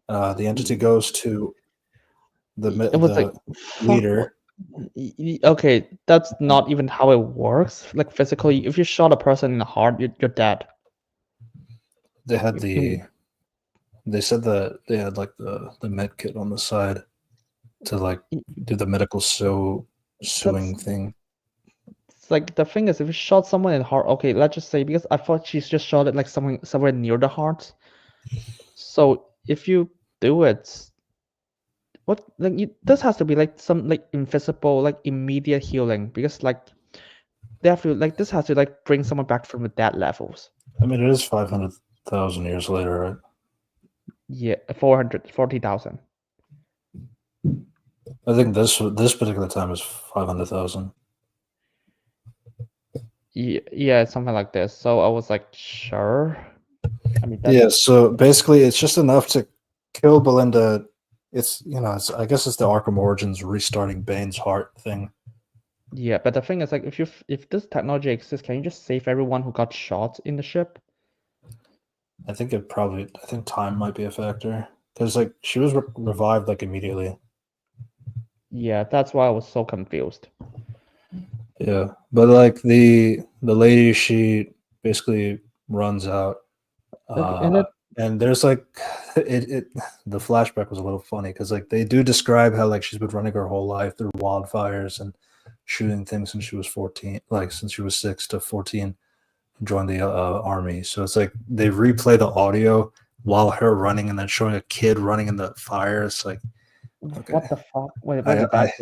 The entity goes to It was like, the fuck. leader. Okay, that's not even how it works. Like physically, if you shot a person in the heart, you're dead. They had You- they said that they had like the med kit on the side to like you- do the medical that's suing thing. it's like the thing is, if you shot someone in the heart, okay, let's just say because I thought she's just shot it like somewhere near the heart. So if you do it, what like this has to be like some like invisible like immediate healing because like they have to like this has to like bring someone back from the dead levels. I mean, it is 500,000 years later, right? Yeah, 440,000. I think this particular time is 500,000. Yeah, something like this. So I was like, sure. I mean, Yeah. that's So basically, it's just enough to kill Belinda. It's I guess it's the Arkham Origins restarting Bane's heart thing. yeah. But the thing is, like, if this technology exists, can you just save everyone who got shot in the ship? I think time might be a factor because like she was revived like immediately. Yeah, that's why I was so confused. Yeah, but like the lady, she basically runs out, And and there's like it. The flashback was a little funny because like they do describe how like she's been running her whole life through wildfires and shooting things since she was 14, like since she was 6 to 14, joined the army. So it's like they replay the audio while her running and then showing a kid running in the fire. It's like, okay, what the fuck? Where I did that?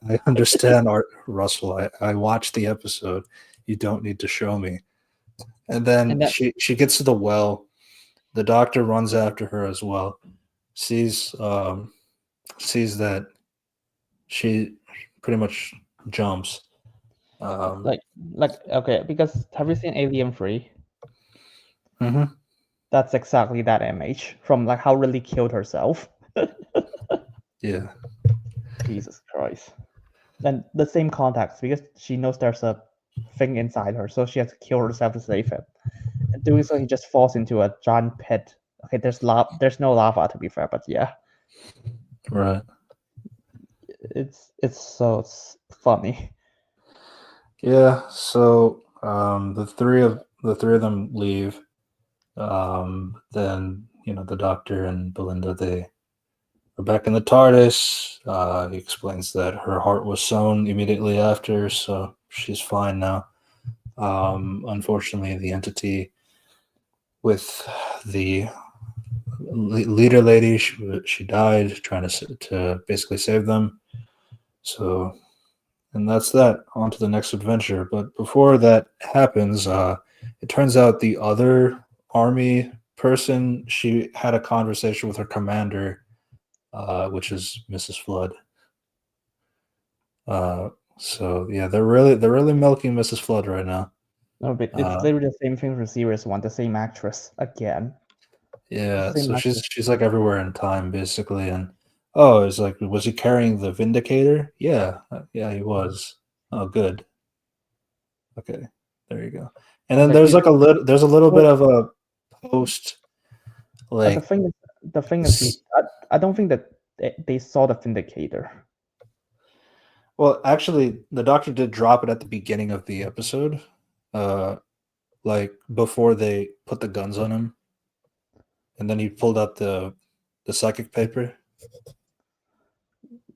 I understand, Art Russell. I watched the episode. You don't need to show me. And then And then she gets to the well. The doctor runs after her as well. Sees sees that she pretty much jumps. Um, like okay, because have you seen Alien 3? mhm. That's exactly that image from like how Ridley killed herself. Yeah, Jesus Christ. Then the same context because she knows there's a thing inside her, so she has to kill herself to save him. And doing so, he just falls into a giant pit. Okay, there's no lava to be fair, but yeah, right. it's so funny. Yeah. So the three of them leave. Then the doctor and Belinda, they are back in the TARDIS. He explains that her heart was sewn immediately after, so she's fine now. Unfortunately, the entity with the leader lady, she died trying to basically save them. So, and that's that. On to the next adventure. But before that happens, it turns out the other army person, she had a conversation with her commander, which is Mrs. Flood. So yeah, they're really milking Mrs. Flood right now. No, but it's Uh, literally the same thing for Series 1, the same actress again. yeah, Same so actress. she's like everywhere in time basically, and oh, it's like, was he carrying the Vindicator? Yeah, yeah, he was. Oh, good. Okay, there you go. And then Okay, there's like there's a little bit of a post, but the like, thing is, I don't think that they saw the Vindicator. well, actually, the doctor did drop it at the beginning of the episode, uh, like before they put the guns on him, and then he pulled out the psychic paper.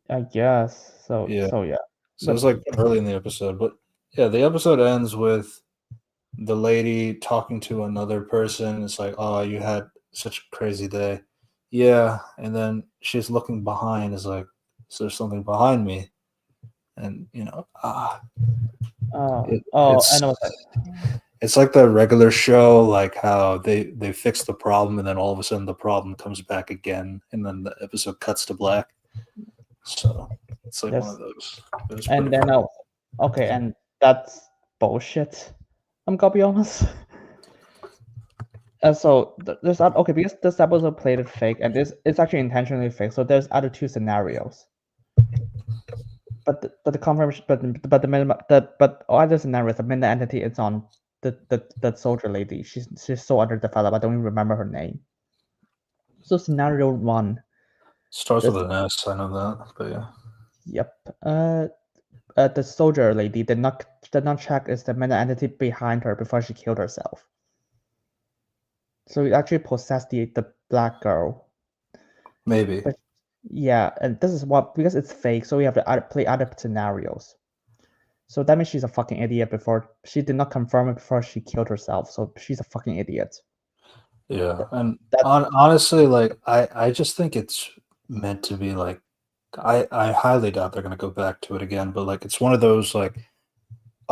I guess so. Yeah, So yeah, so it's but like early in the episode, but yeah, the episode ends with the lady talking to another person. It's like, oh, you had such a crazy day. Yeah, and then she's looking behind. Is like, is there something behind me? And I it's know that. It's like the regular show, like how they fix the problem and then all of a sudden the problem comes back again, and then the episode cuts to black. So it's like one Yes. of those. It was And pretty then funny. okay, and that's bullshit. I'm gonna be honest. And so there's okay, because this episode played it fake, and this it's actually intentionally fake. So there's other two scenarios. But the confirmation, but the minimum, but other scenarios, the main entity is on the soldier lady. She's so underdeveloped. I don't even remember her name. So scenario one. Starts This, with an S, I know that, but yeah. yep. The soldier lady did not check is the main entity behind her before she killed herself. So it actually possessed the black girl. Maybe. But yeah, and this is what, because it's fake, so we have to play other scenarios. So that means she's a fucking idiot before she did not confirm it before she killed herself. So she's a fucking idiot. Yeah. And That honestly, like I just think it's meant to be like I highly doubt they're gonna go back to it again, but like it's one of those like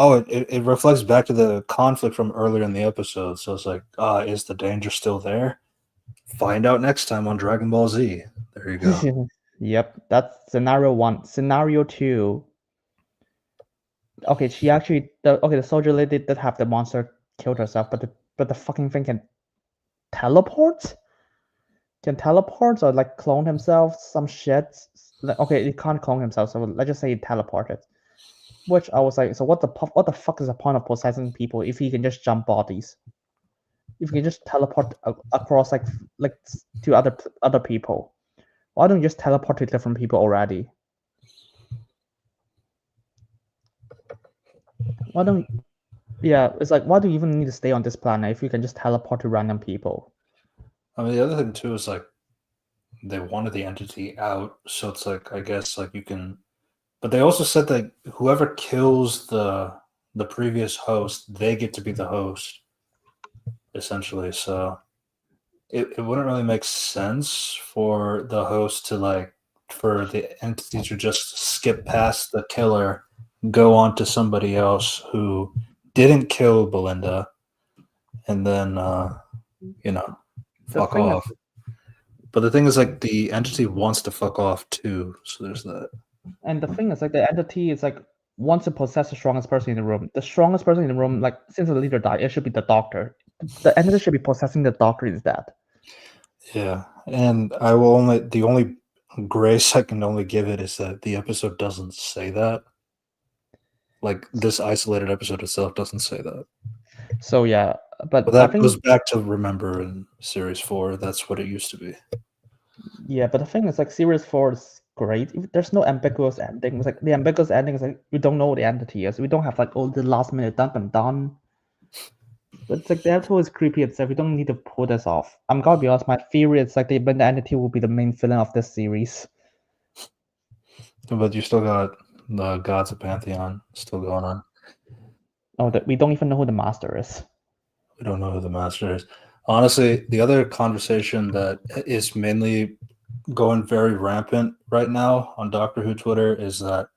it reflects back to the conflict from earlier in the episode. So it's like, is the danger still there? Find out next time on Dragon Ball Z. There you go. yep, that's scenario one. Scenario two. Okay, the soldier lady did have the monster killed herself, but the fucking thing can teleport? Can teleport or like clone himself, some shit. Okay, it can't clone himself, so let's just say it teleported. Which I was like, so what the fuck is the point of possessing people if he can just jump bodies? If you can just teleport across like to other people, why don't you just teleport to different people already? Why don't Yeah, it's like, why do you even need to stay on this planet if you can just teleport to random people? I mean, the other thing too is like they wanted the entity out, so it's like I guess like you can, but they also said that whoever kills the previous host, they get to be the host essentially. So it wouldn't really make sense for the host to like for the entity to just skip past the killer, go on to somebody else who didn't kill Belinda, and then The fuck thing is, off. But the thing is, like, the entity wants to fuck off too, so there's that. like the entity is like wants to possess the strongest person in the room. The strongest person in the room, like since the leader died, it should be the doctor. The entity should be possessing the doctor instead. Yeah, and the only grace I can only give it is that the episode doesn't say that. Like this isolated episode itself doesn't say that. So yeah, But but I that goes think back to Remember in Series 4. That's what it used to be. yeah, but the thing is like Series 4 is great. There's no ambiguous ending. It's like the ambiguous ending is like we don't know what the entity is. We don't have like the last minute done. But it's like the episode is creepy itself. We don't need to pull this off. I'm gonna be honest, my theory is like the entity will be the main villain of this series. But you still got the Gods of Pantheon still going on. Oh, we don't even know who the master is. We don't know who the master is. Honestly, the other conversation that is mainly going very rampant right now on Doctor Who Twitter is that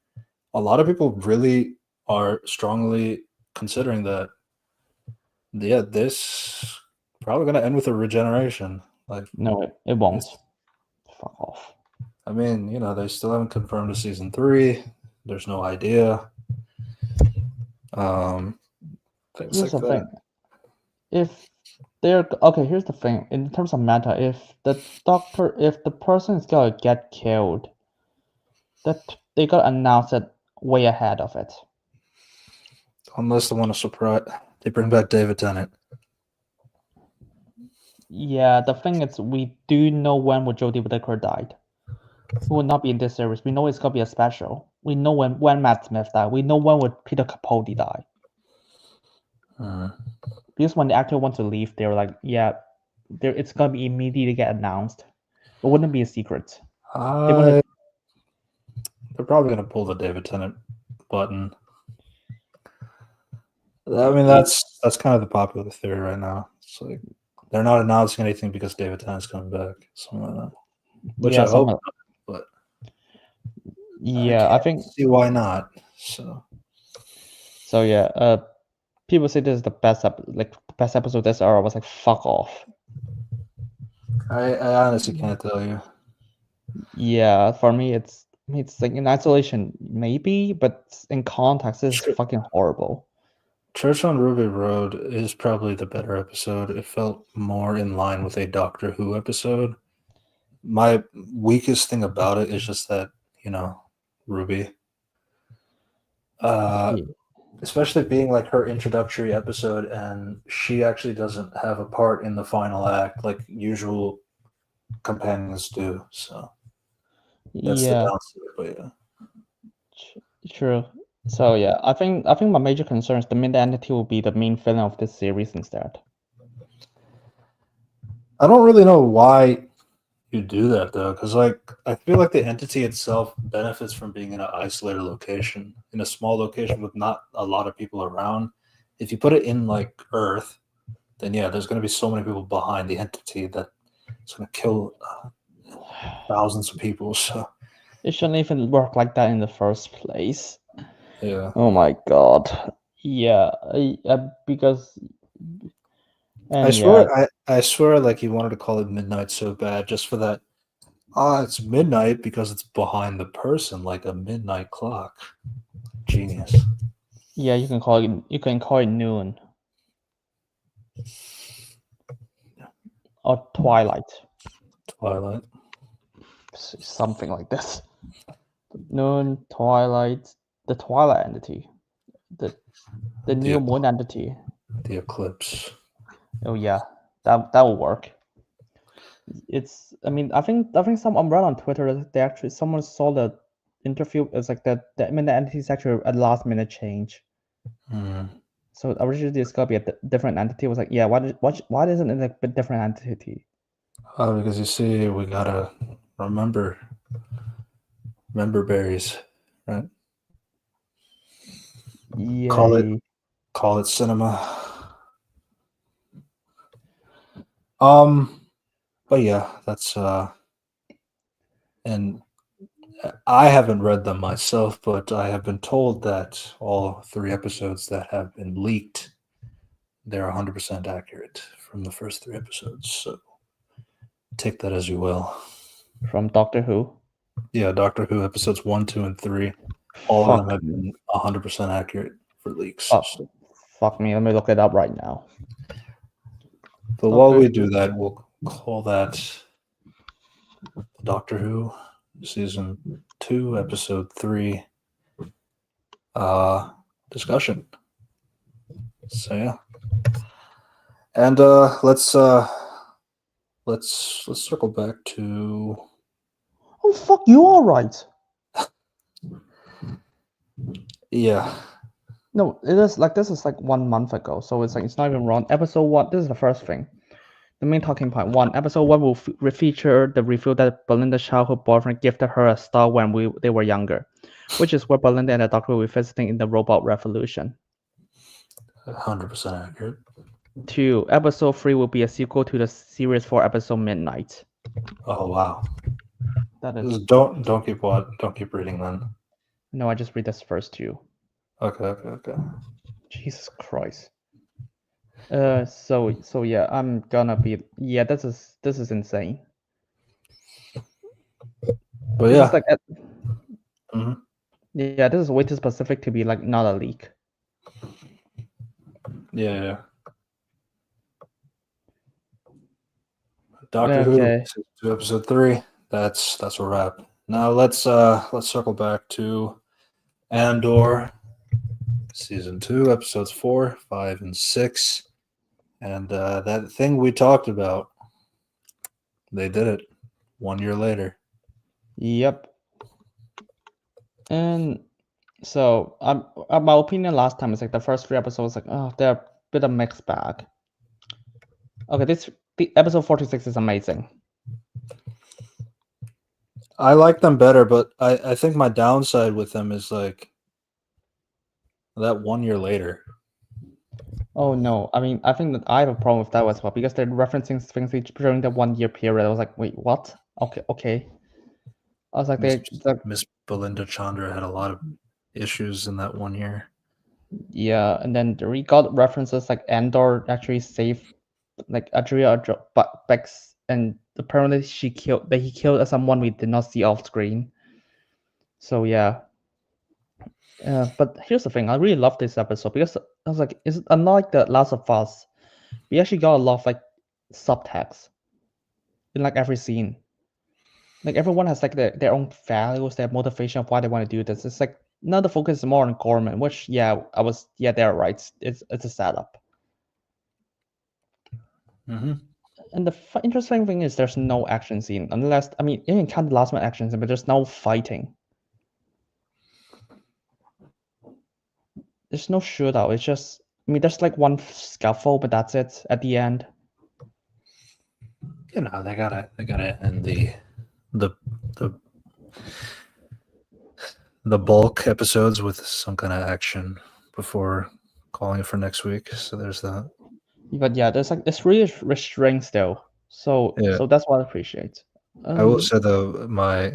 a lot of people really are strongly considering that, yeah, this probably going to end with a regeneration. Like, No, it won't. Fuck off. I mean, they still haven't confirmed a season 3. There's no idea. Things Here's like the that. thing. If they're okay, here's the thing. In terms of meta, if the person is gonna get killed, that they gotta announce it way ahead of it. Unless they want to surprise, they bring back David Tennant. Yeah, the thing is, we do know when Jodie Whittaker died. Who will not be in this series. We know it's gonna be a special. We know when Matt Smith died. We know when would Peter Capaldi die. Because when the actor wants to leave, they're like, yeah, it's gonna be immediately get announced. It wouldn't be a secret. They're probably going to pull the David Tennant button. I mean, that's kind of the popular theory right now. It's like they're not announcing anything because David Tennant's coming back, something like that. Which I hope not, but yeah, I think see why not. So yeah. people say this is the best best episode this era. I was like, fuck off. I honestly can't tell you. Yeah, for me it's like in isolation maybe, but in context this is Sure. fucking horrible. Church on Ruby Road is probably the better episode. It felt more in line with a Doctor Who episode. My weakest thing about it is just that, Ruby. Yeah. Especially being like her introductory episode, and she actually doesn't have a part in the final act like usual companions do. So that's the Yeah, downside. But yeah, true. So yeah, I think my major concern is the mid entity will be the main villain of this series instead. I don't really know why you do that though, because like I feel like the entity itself benefits from being in an isolated location, in a small location with not a lot of people around. If you put it in like Earth, then yeah, there's going to be so many people behind the entity that it's going to kill thousands of people. So It shouldn't even work like that in the first place. yeah, Oh my god. Yeah, because and yeah, I swear, like he wanted to call it midnight so bad just for that. Ah, it's midnight because it's behind the person, like a midnight clock. Genius. yeah, you can call it noon or twilight, Twilight. something like this. Noon, twilight, the twilight entity, the new moon entity. The eclipse. Oh yeah, that will work. It's I think some umbrella on Twitter they actually someone saw the interview. It's like the entity is actually a last minute change. Hmm. So originally it's gonna be a different entity. It was like, yeah, why isn't it a different entity? Because you see, we gotta remember berries, right? Yay. Call it cinema. But yeah, that's and I haven't read them myself, but I have been told that all 3 episodes that have been leaked, they're 100% accurate from the first 3 episodes. So take that as you will. From Doctor Who. Yeah, Doctor Who episodes 1, 2, and 3, all of them Fuck have me. been 100% accurate for leaks. Fuck, So, fuck me. Let me look it up right now. but while we do that, we'll call that Doctor Who season 2, episode 3 discussion. So yeah. And let's circle back to Oh fuck, you all right? yeah. No, it is like this is like 1 month ago, so it's like it's not even wrong. Episode 1. This is the first thing. The main talking point. 1. Episode 1 will feature the reveal that Belinda's childhood boyfriend gifted her a star when they were younger, which is where Belinda and the Doctor will be visiting in the Robot Revolution. 100% accurate. 2. Episode 3 will be a sequel to the series 4 episode Midnight. Oh wow. That is Don't keep reading then. No, I just read this first 2. Okay. Jesus Christ. So yeah, I'm gonna be this is insane. But This yeah. is like Mhm. Yeah, this is way too specific to be like not a leak. Yeah. Doctor Who, season 2, episode 3. That's a wrap. Now let's circle back to Andor, season 2, episodes 4, 5, and 6, and that thing we talked about. They did it 1 year later. Yep. And so, my opinion last time is like the first 3 episodes, like, oh, they're a bit of mixed bag. Okay, the episode 46 is amazing. I like them better, but I think my downside with them is like that 1 year later. Oh no, I mean, I think that I have a problem with that as well because they're referencing things during the 1 year period. I was like, wait, what? Okay. I was like, Miss Belinda Chandra had a lot of issues in that 1 year. Yeah, and then we got references like Andor actually saved like Adria Bex, and apparently he killed someone we did not see off screen. So yeah, but here's the thing, I really love this episode because I was like, it's unlike the Last of Us, we actually got a lot of like subtext in like every scene. Like everyone has like their own values, their motivation of why they want to do this. It's like now the focus is more on Gorman, which they're right. It's a setup. Mm-hmm. And the interesting thing is there's no action scene unless you can count the last one action scene, but there's no fighting. There's no shootout. It's just there's like one scuffle, but that's it at the end. You know, they gotta end the the the bulk episodes with some kind of action before calling it for next week. So there's that. But yeah, there's like it's really restrained still. So Yeah. so that's what I appreciate. I will say though, my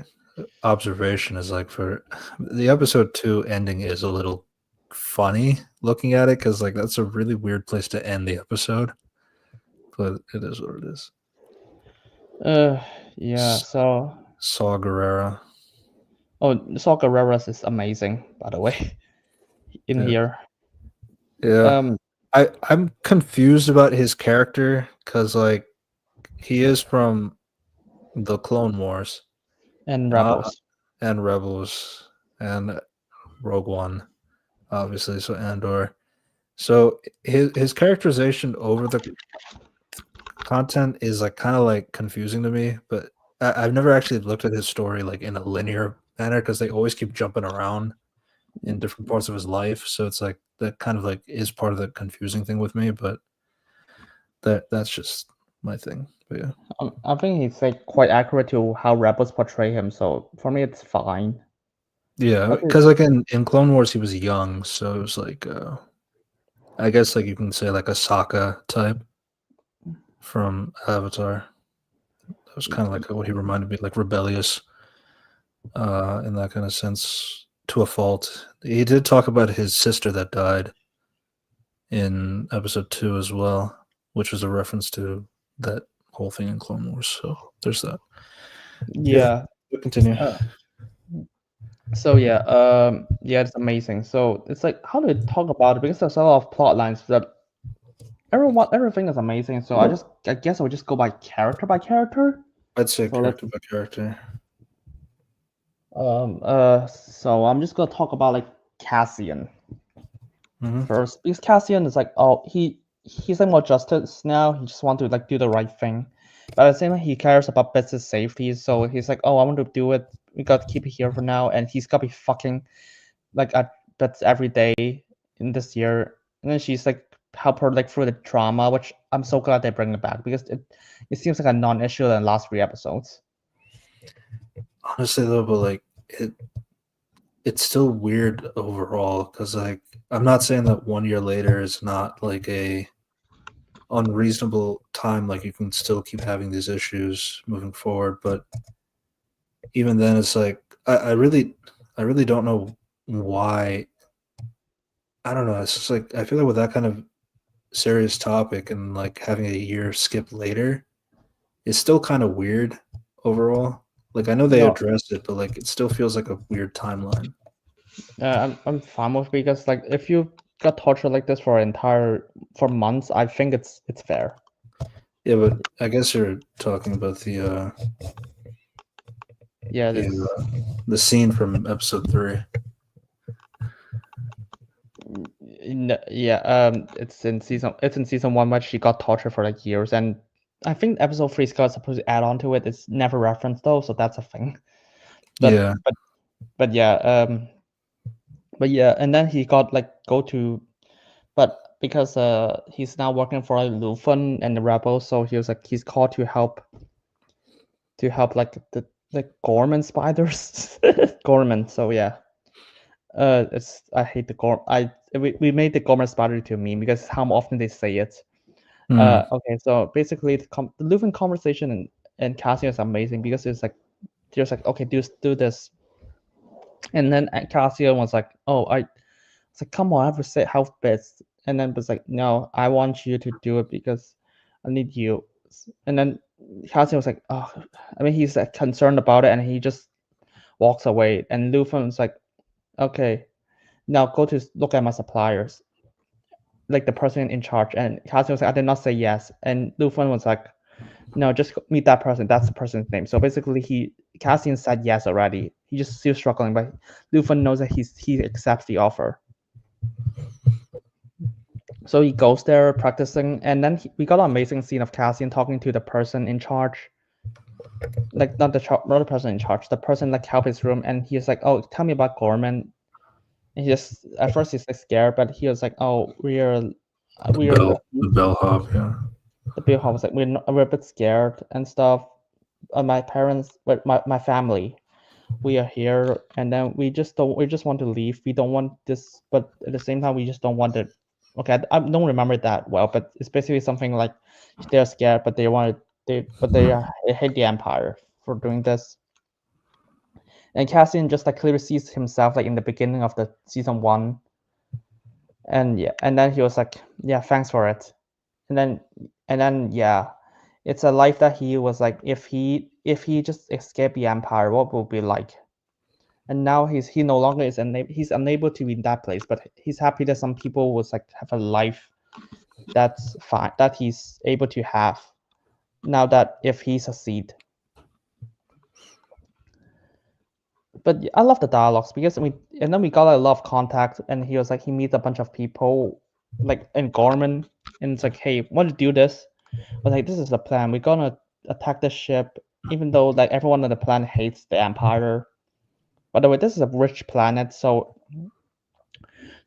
observation is like for the episode 2 ending is a little funny looking at it because like that's a really weird place to end the episode, but it is what it is. Yeah. So Saw Gerrera. Saw Gerrera's is amazing, by the way, in Yeah. here. Yeah. I'm confused about his character because like he is from the Clone Wars And Rebels. and Rebels and Rogue One, obviously. So Andor. So his characterization over the content is like kind of like confusing to me, but I've never actually looked at his story like in a linear manner because they always keep jumping around in different parts of his life. So it's like that kind of like is part of the confusing thing with me, but that's just my thing. But yeah. I think he's like quite accurate to how Rebels portray him. So for me, it's fine. Yeah, Okay. because like in Clone Wars he was young, so it was like I guess like you can say like a Sokka type from Avatar. That was kind of like what he reminded me, like rebellious, in that kind of sense, to a fault. He did talk about his sister that died in episode 2 as well, which was a reference to that whole thing in Clone Wars. So there's that. Yeah, Yeah. we'll continue. So yeah, it's amazing. So it's like how do we talk about it? Because there's a lot of plot lines that everything is amazing. So I guess I would just go by character. I'd say So let's character by character. so I'm just gonna talk about like Cassian Mm-hmm. first, because Cassian is like, he's like more justice now. He just want to like do the right thing, but at the same time he cares about business safety. So he's like, I want to do it. We got to keep it here for now, and he's got to be fucking like at bets every day in this year. And then she's like help her like through the trauma, which I'm so glad they bring it back because it seems like a non-issue in the last 3 episodes. Honestly though, but like it's still weird overall because like I'm not saying that 1 year later is not like a unreasonable time, like you can still keep having these issues moving forward, but even then it's like I really don't know why. I don't know, it's just like I feel like with that kind of serious topic and like having a year skip later, it's still kind of weird overall. Like I know they No, addressed it, but like it still feels like a weird timeline. I'm fine with, because like if you got tortured like this for months, I think it's fair. Yeah, but I guess you're talking about Yeah, this the scene from episode 3. it's in season 1, where she got tortured for like years, and I think episode 3 is supposed to add on to it. It's never referenced though, so that's a thing. But Yeah. but yeah, and then he got like but because he's now working for Lufan and the rebels, so he was like he's called to help like the Gorman spiders. Gorman. So yeah. It's I hate the Gorm. We made the Gorman spider to a meme because how often they say it. Okay, so basically the Lufin conversation and Cassian is amazing because it's like there's like, okay, do this, and then Cassian was like, It's like, come on, I have to say health bits. And then it's like, no, I want you to do it because I need you. And then Cassian was like, oh, I mean, he's like, concerned about it, and he just walks away. And Luthen's like, okay, now go to look at my suppliers, like the person in charge. And Cassian was like, I did not say yes. And Luthen was like, no, just meet that person. That's the person's name. So basically, Cassian said yes already. He just still struggling, but Luthen knows that he accepts the offer. So he goes there practicing, and then we got an amazing scene of Cassian talking to the person in charge, like not the person in charge, the person like help his room, and he's like, "Oh, tell me about Gorman." And he just at first he's like scared, but he was like, "Oh, the bellhop, yeah. The bellhop was like, we're a bit scared and stuff. My parents, my family, we are here, and then we just want to leave. We don't want this, but at the same time, we just don't want it. Okay, I don't remember that well, but it's basically something like they're scared, but they hate the Empire for doing this. And Cassian just like clearly sees himself like in the beginning of the season 1, and yeah, and then he was like, yeah, thanks for it, and then yeah, it's a life that he was like, if he just escaped the Empire, what will be like? And now he no longer is he's unable to be in that place, but he's happy that some people was like have a life that's fine, that he's able to have now that if he succeed. But I love the dialogues because we got a lot of contact, and he was like, he meets a bunch of people like in Gorman, and it's like, hey, want to do this? But like, this is the plan. We're gonna attack the ship, even though like everyone on the planet hates the Empire. By the way, this is a rich planet, so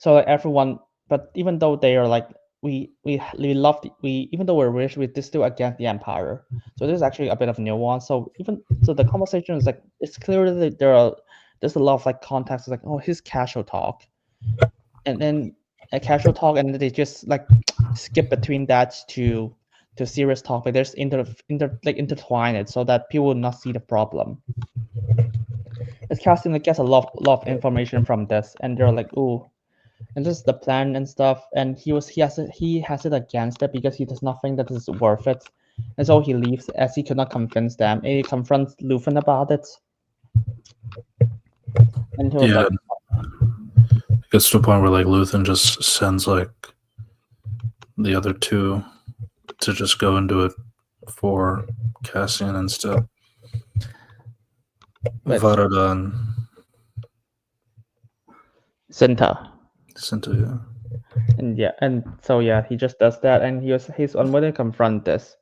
like everyone, but even though they are like we love even though we're rich, we're still against the Empire. So there's actually a bit of nuance. So the conversation is like, it's clear that there's a lot of like context, like, oh, here's casual talk, and then a casual talk, and then they just like skip between that to serious talk, but there's intertwine it so that people will not see the problem. It's casting like gets a lot of information from this, and they're like, ooh, and this is the plan and stuff, and he has it against it because he does not think that this is worth it, and so he leaves as he could not convince them, and he confronts Luthen about it, and he was like, it gets to a point where like Luthen just sends like the other two to just go and do it for Cassian instead. Varada and Cinta. Yeah. And yeah, and so yeah, he just does that, and he's unwilling to confront this.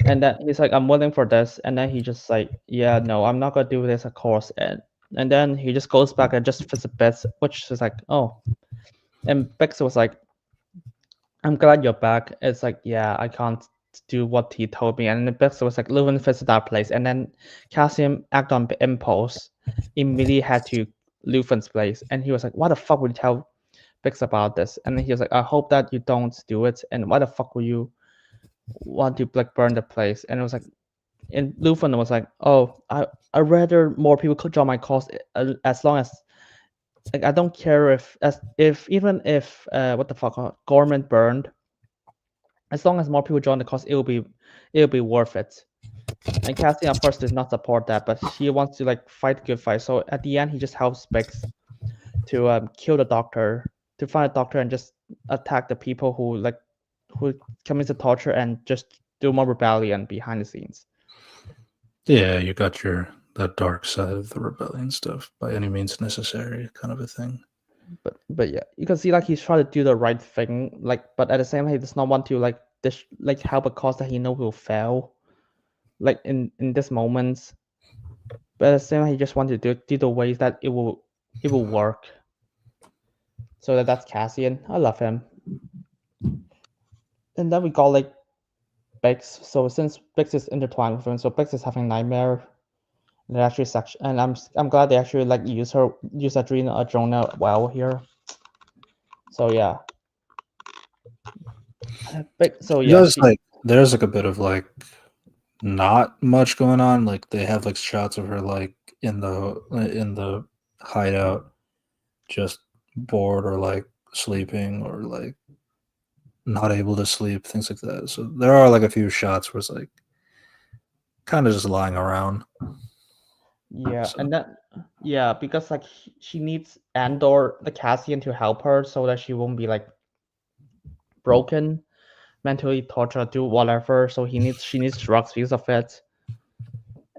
And then he's like, I'm willing for this, and then he just like, yeah, no, I'm not gonna do this, of course. And then he just goes back and just visit Bix, which is like, oh. And Bix was like, I'm glad you're back. It's like, yeah, I can't do what he told me. And then Bix was like, Leuven visit that place. And then Cassian act on impulse, immediately head to Leuven's place. And he was like, why the fuck would you tell Bix about this? And then he was like, I hope that you don't do it. And why the fuck will you want to like burn the place? And it was like, and Leuven was like, oh, I rather more people could join my cause as long as like I don't care if even if what the fuck Gorman burned, as long as more people join the cause, it'll be worth it. And Cassian of course does not support that, but he wants to like fight good fight. So at the end, he just helps Bix to kill the doctor, to find a doctor and just attack the people who commits the torture and just do more rebellion behind the scenes. Yeah, you got that dark side of the rebellion stuff by any means necessary kind of a thing. But yeah, you can see like he's trying to do the right thing, like, but at the same time he does not want to like help a cause that he knows will fail, like in this moments. But at the same time he just wants to do the ways that it will work. So that's Cassian. I love him. And then we got like Bix. So since Bix is intertwined with him, so Bix is having nightmare. And actually and I'm glad they actually like use Adrena well here. So yeah. So yeah. There's like a bit of like not much going on. Like they have like shots of her like in the hideout, just bored or like sleeping or like not able to sleep, things like that. So there are like a few shots where it's like kind of just lying around. Yeah, So and then yeah, because like she needs Andor, the Cassian, to help her so that she won't be like broken, mentally tortured, do whatever. So she needs drugs because of it.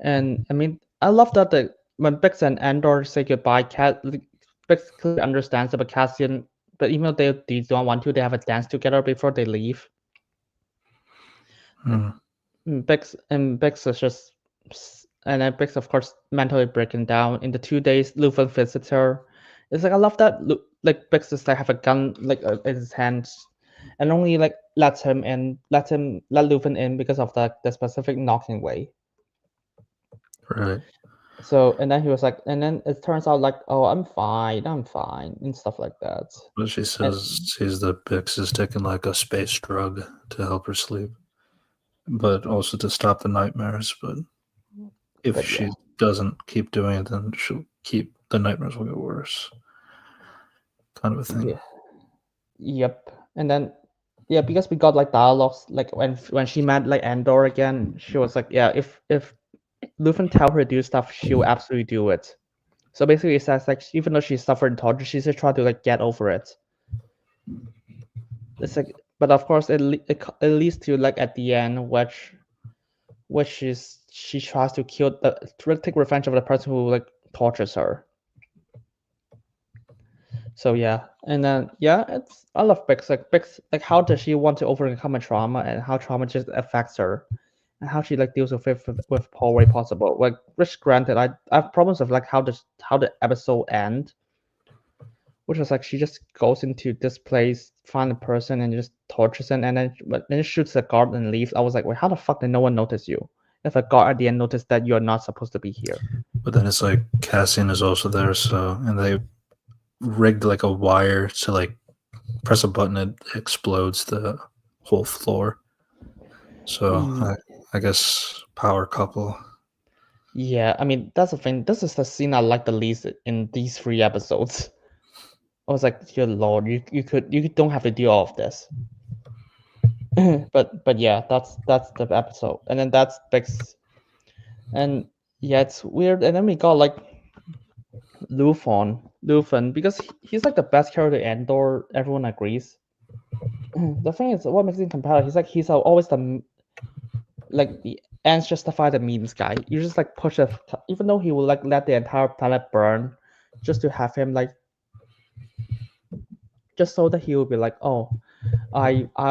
And I mean, I love that when Bix and Andor say goodbye, Bix clearly understands about Cassian, but even though they don't want to, they have a dance together before they leave. hmm. Bix is just, and then Bix of course mentally breaking down. In the 2 days Luthen visits her, it's like I love that like Bix is like have a gun like in his hands, and only like let Luthen in because of the specific knocking way. Right. So and then he was like, and then it turns out like, oh, I'm fine, and stuff like that. But she And says that Bix is taking like a space drug to help her sleep, but also to stop the nightmares. But if but yeah, she doesn't keep doing it, then the nightmares will get worse. Kind of a thing. yeah, yep. And then yeah, because we got like dialogues like when she met like Andor again, she was like, yeah, if Luthen tell her to do stuff, she'll absolutely do it. So basically, it says like even though she suffered torture, she's just trying to like get over it. It's like, but of course, it leads to like at the end, which is she tries to take revenge of the person who like tortures her. So yeah, and then yeah, I love Bix. Like how does she want to overcome a trauma and how trauma just affects her, and how she like deals with it with Paul way possible. Like, which granted, I have problems with like how the episode end, which was like she just goes into this place, find a person, and just tortures him, and then shoots the guard and leaves. I was like, wait, how the fuck did no one notice you? If a guard at the end noticed that you're not supposed to be here. But then it's like Cassian is also there, so and they rigged like a wire to like press a button, it explodes the whole floor. So I guess power couple. Yeah, I mean that's the thing. This is the scene I like the least in these 3 episodes. I was like, "Dear Lord, you don't have to do all of this." but yeah, that's the episode, and then that's Bix, and yeah, it's weird. And then we got like Luthen, because he's like the best character in Andor. Everyone agrees. The thing is, what makes him compelling? He's always the ends justify the means guy. You just like push it, even though he will like let the entire planet burn, just to have him like, just so that he will be like, oh,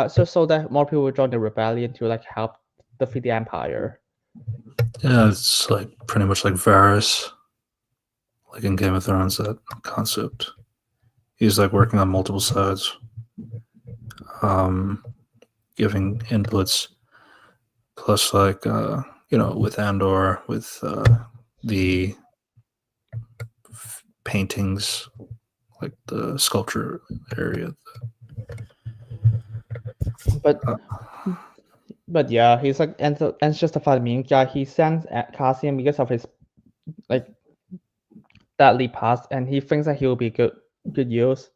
so that more people will join the rebellion to like help defeat the Empire. Yeah, it's like pretty much like Varys, like in Game of Thrones, that concept. He's like working on multiple sides, giving inputs. Plus, like with Andor, with the paintings, like the sculpture area. But yeah, he's like ends justify the mean guy. He sends Cassian because of his like deadly past, and he thinks that he will be good use.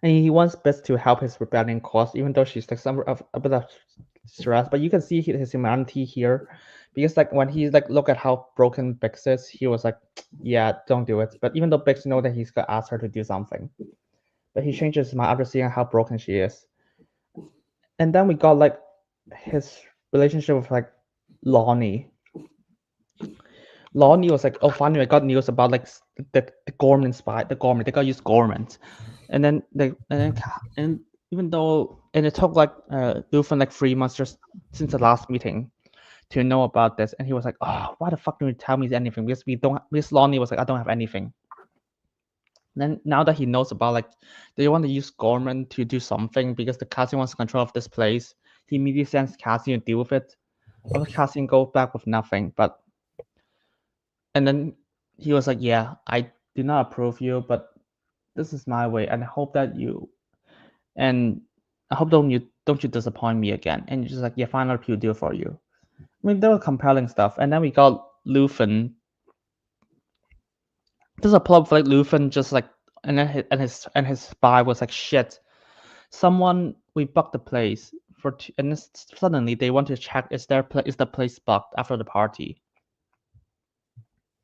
And he wants Bess to help his rebellion cause, even though she's like a bit of stress. But you can see his humanity here, because like when he like look at how broken Bix is, he was like, yeah, don't do it. But even though Bix know that he's gonna ask her to do something, but he changes his mind after seeing how broken she is. And then we got like his relationship with like Lonnie. Lonnie was like, oh, finally I got news about like the Gorman spy, the Gorman. They got used Gorman, and then even though it took like Luthen like 3 months just since the last meeting to know about this, and he was like, oh, why the fuck don't you tell me anything? Because Lonnie was like, I don't have anything. Then now that he knows about like they want to use Gorman to do something because the Cassian wants control of this place, he immediately sends Cassian to deal with it. Or Cassian goes back with nothing, and then he was like, yeah, I do not approve you, but this is my way, and I hope that don't you disappoint me again. And you're just like, yeah, find other people do it for you. I mean, there were compelling stuff, and then we got Luthen. There's a plot of like Luthen just like and then his spy was like, shit, we bugged the place and then suddenly they want to check is the place bugged after the party.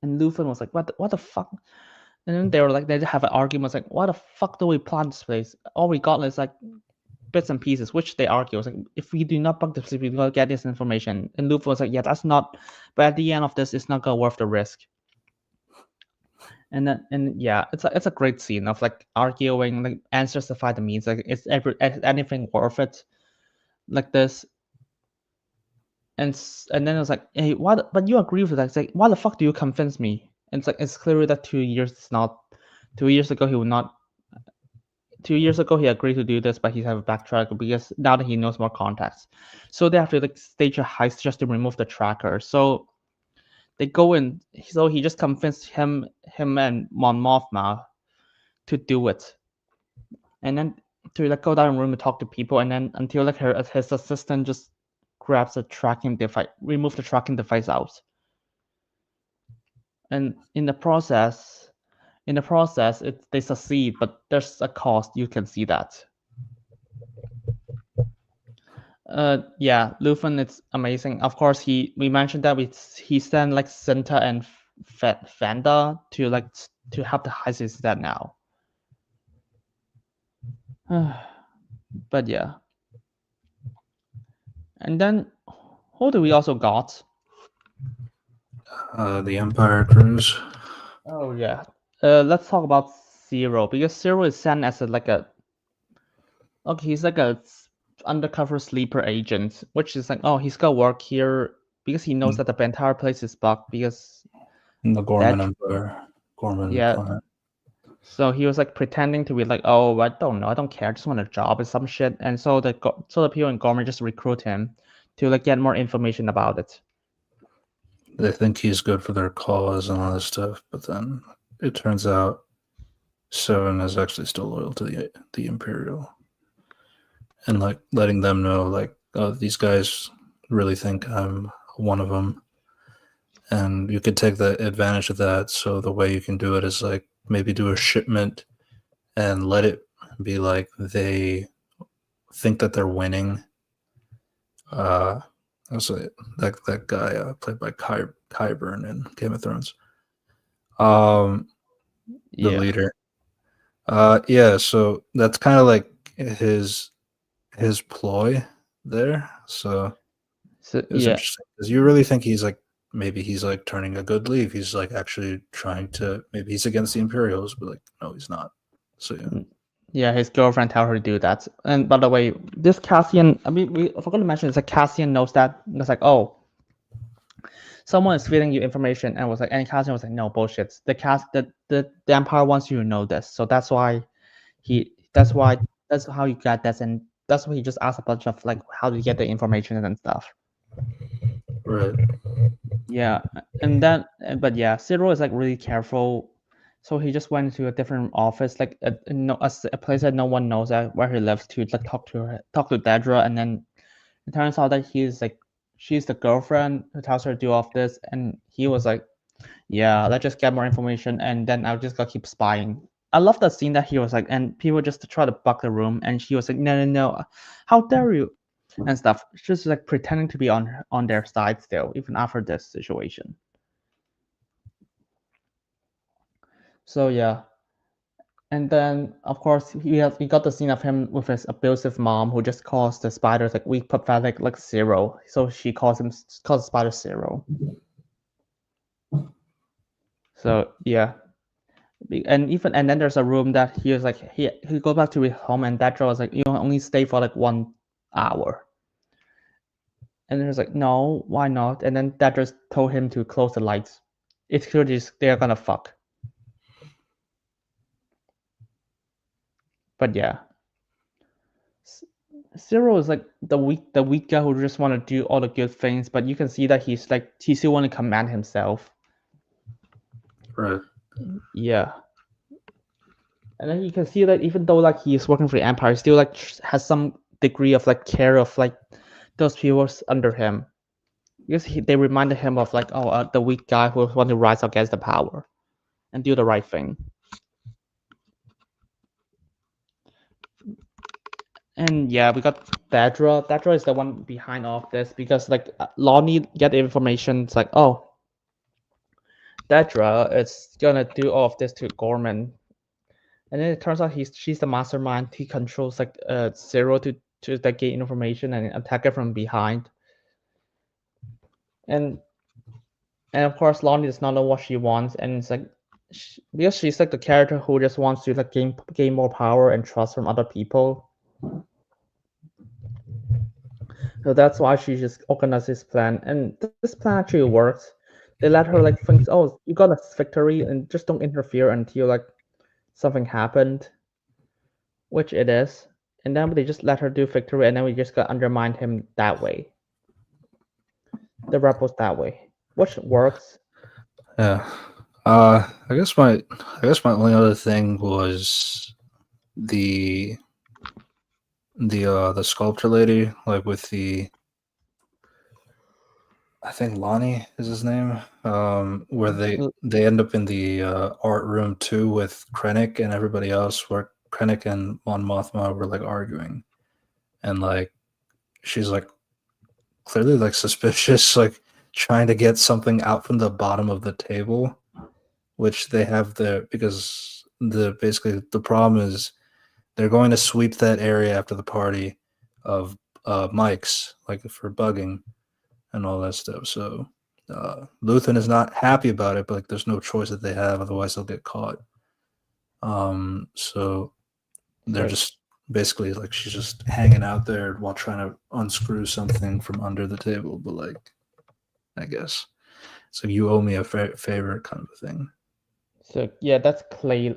And Luthen was like, what the fuck? And then they were like, they have an argument like, why the fuck do we plan this place? All we got is like bits and pieces, which they argue. It was like, if we do not bug the place, we will get this information. And Luthen was like, yeah, that's not, but at the end of this, it's not gonna worth the risk. And yeah, it's a great scene of like arguing, like answers justify the means, like is anything worth it, like this. And then it was like, hey, what? But you agree with that? It's like, why the fuck do you convince me? And it's like, it's clear that 2 years is not. 2 years ago he would not. 2 years ago he agreed to do this, but he's have a backtrack because now that he knows more context, so they have to like stage a heist just to remove the tracker. So they go in. So he just convinced him and Mon Mothma to do it, and then to like go down the room and talk to people, and then until like his assistant just grabs the tracking device, remove the tracking device out, and in the process, they succeed, but there's a cost. You can see that. Yeah, Luthen, it's amazing. Of course, we mentioned that he sent like Cinta and Fanda to have the heist instead now. But yeah, and then who do we also got? The Empire Cruise. Oh yeah. Let's talk about Zero, because Zero is sent as he's like a undercover sleeper agent, which is like, oh, he's got work here because he knows that the entire place is bugged because the Gorman Empire. Gorman planet. So he was like pretending to be like, oh, I don't know, I don't care, I just want a job or some shit. And so the people in Gorman just recruit him to like get more information about it. They think he's good for their cause and all this stuff, but then it turns out Seven is actually still loyal to the Imperial, and like letting them know, like, oh, these guys really think I'm one of them, and you could take the advantage of that. So the way you can do it is like maybe do a shipment and let it be like they think that they're winning. Also, that guy played by Qyburn in Game of Thrones. The leader. Yeah, so that's kind of like his ploy there. So it was interesting because you really think he's like, maybe he's like turning a good leaf. He's like actually trying to, maybe he's against the Imperials, but like, no, he's not. So yeah. Yeah, his girlfriend tell her to do that. And by the way, this Cassian, I mean, we forgot to mention, it's like Cassian knows that. It's like, oh, someone is feeding you information, and was like, and Cassian was like, no, bullshit. The Empire wants you to know this, so that's how you get this, and that's why he just asked a bunch of like, how do you get the information and stuff. Right. Yeah, and then, but yeah, Zero is like really careful. So he just went to a different office, like a place that no one knows where he lives, to like talk to Dedra, and then it turns out that she's the girlfriend who tells her to do all of this, and he was like, yeah, let's just get more information, and then I'll just keep spying. I love that scene that he was like, and people just try to bug the room, and she was like, no, how dare you, and stuff. Just like pretending to be on their side still, even after this situation. So yeah. And then, of course, we got the scene of him with his abusive mom, who just calls the spiders like weak, pathetic, like Zero. So she calls the spider Zero. So yeah, and then there's a room that he was like, he goes back to his home, and Dedra was like, you only stay for like 1 hour. And he was like, no, why not? And then Dedra told him to close the lights. It's clear they're gonna fuck. But yeah, Zero is like the weak guy who just want to do all the good things, but you can see that he still want to command himself. Right. Yeah. And then you can see that even though like he is working for the Empire, he still like has some degree of like care of like those people under him, because they reminded him of like, oh, the weak guy who want to rise against the power and do the right thing. And yeah, we got Dadra. Dadra is the one behind all of this because like Lonnie get information. It's like, oh, Dadra is gonna do all of this to Gorman, and then it turns out she's the mastermind. He controls like Zero to like, gain information and attack her from behind. And of course Lonnie does not know what she wants, and it's like because she's like the character who just wants to like gain more power and trust from other people. So that's why she just organized this plan, and this plan actually works. They let her like think, oh, you got a victory, and just don't interfere until like something happened, which it is. And then they just let her do victory, and then we just got undermined him that way. The rebels that way, which works. Yeah. I guess my only other thing was the the sculptor lady, like with the, I think Lonnie is his name. Where they end up in the art room too with Krennic and everybody else, where Krennic and Mon Mothma were like arguing, and like she's like clearly like suspicious, like trying to get something out from the bottom of the table, which they have there because basically the problem is they're going to sweep that area after the party of Mike's, like for bugging and all that stuff. So Luthen is not happy about it, but like there's no choice that they have, otherwise they'll get caught. So they're just basically like she's just hanging out there while trying to unscrew something from under the table. But like, I guess so. You owe me a favor, kind of a thing. So yeah, that's Clay.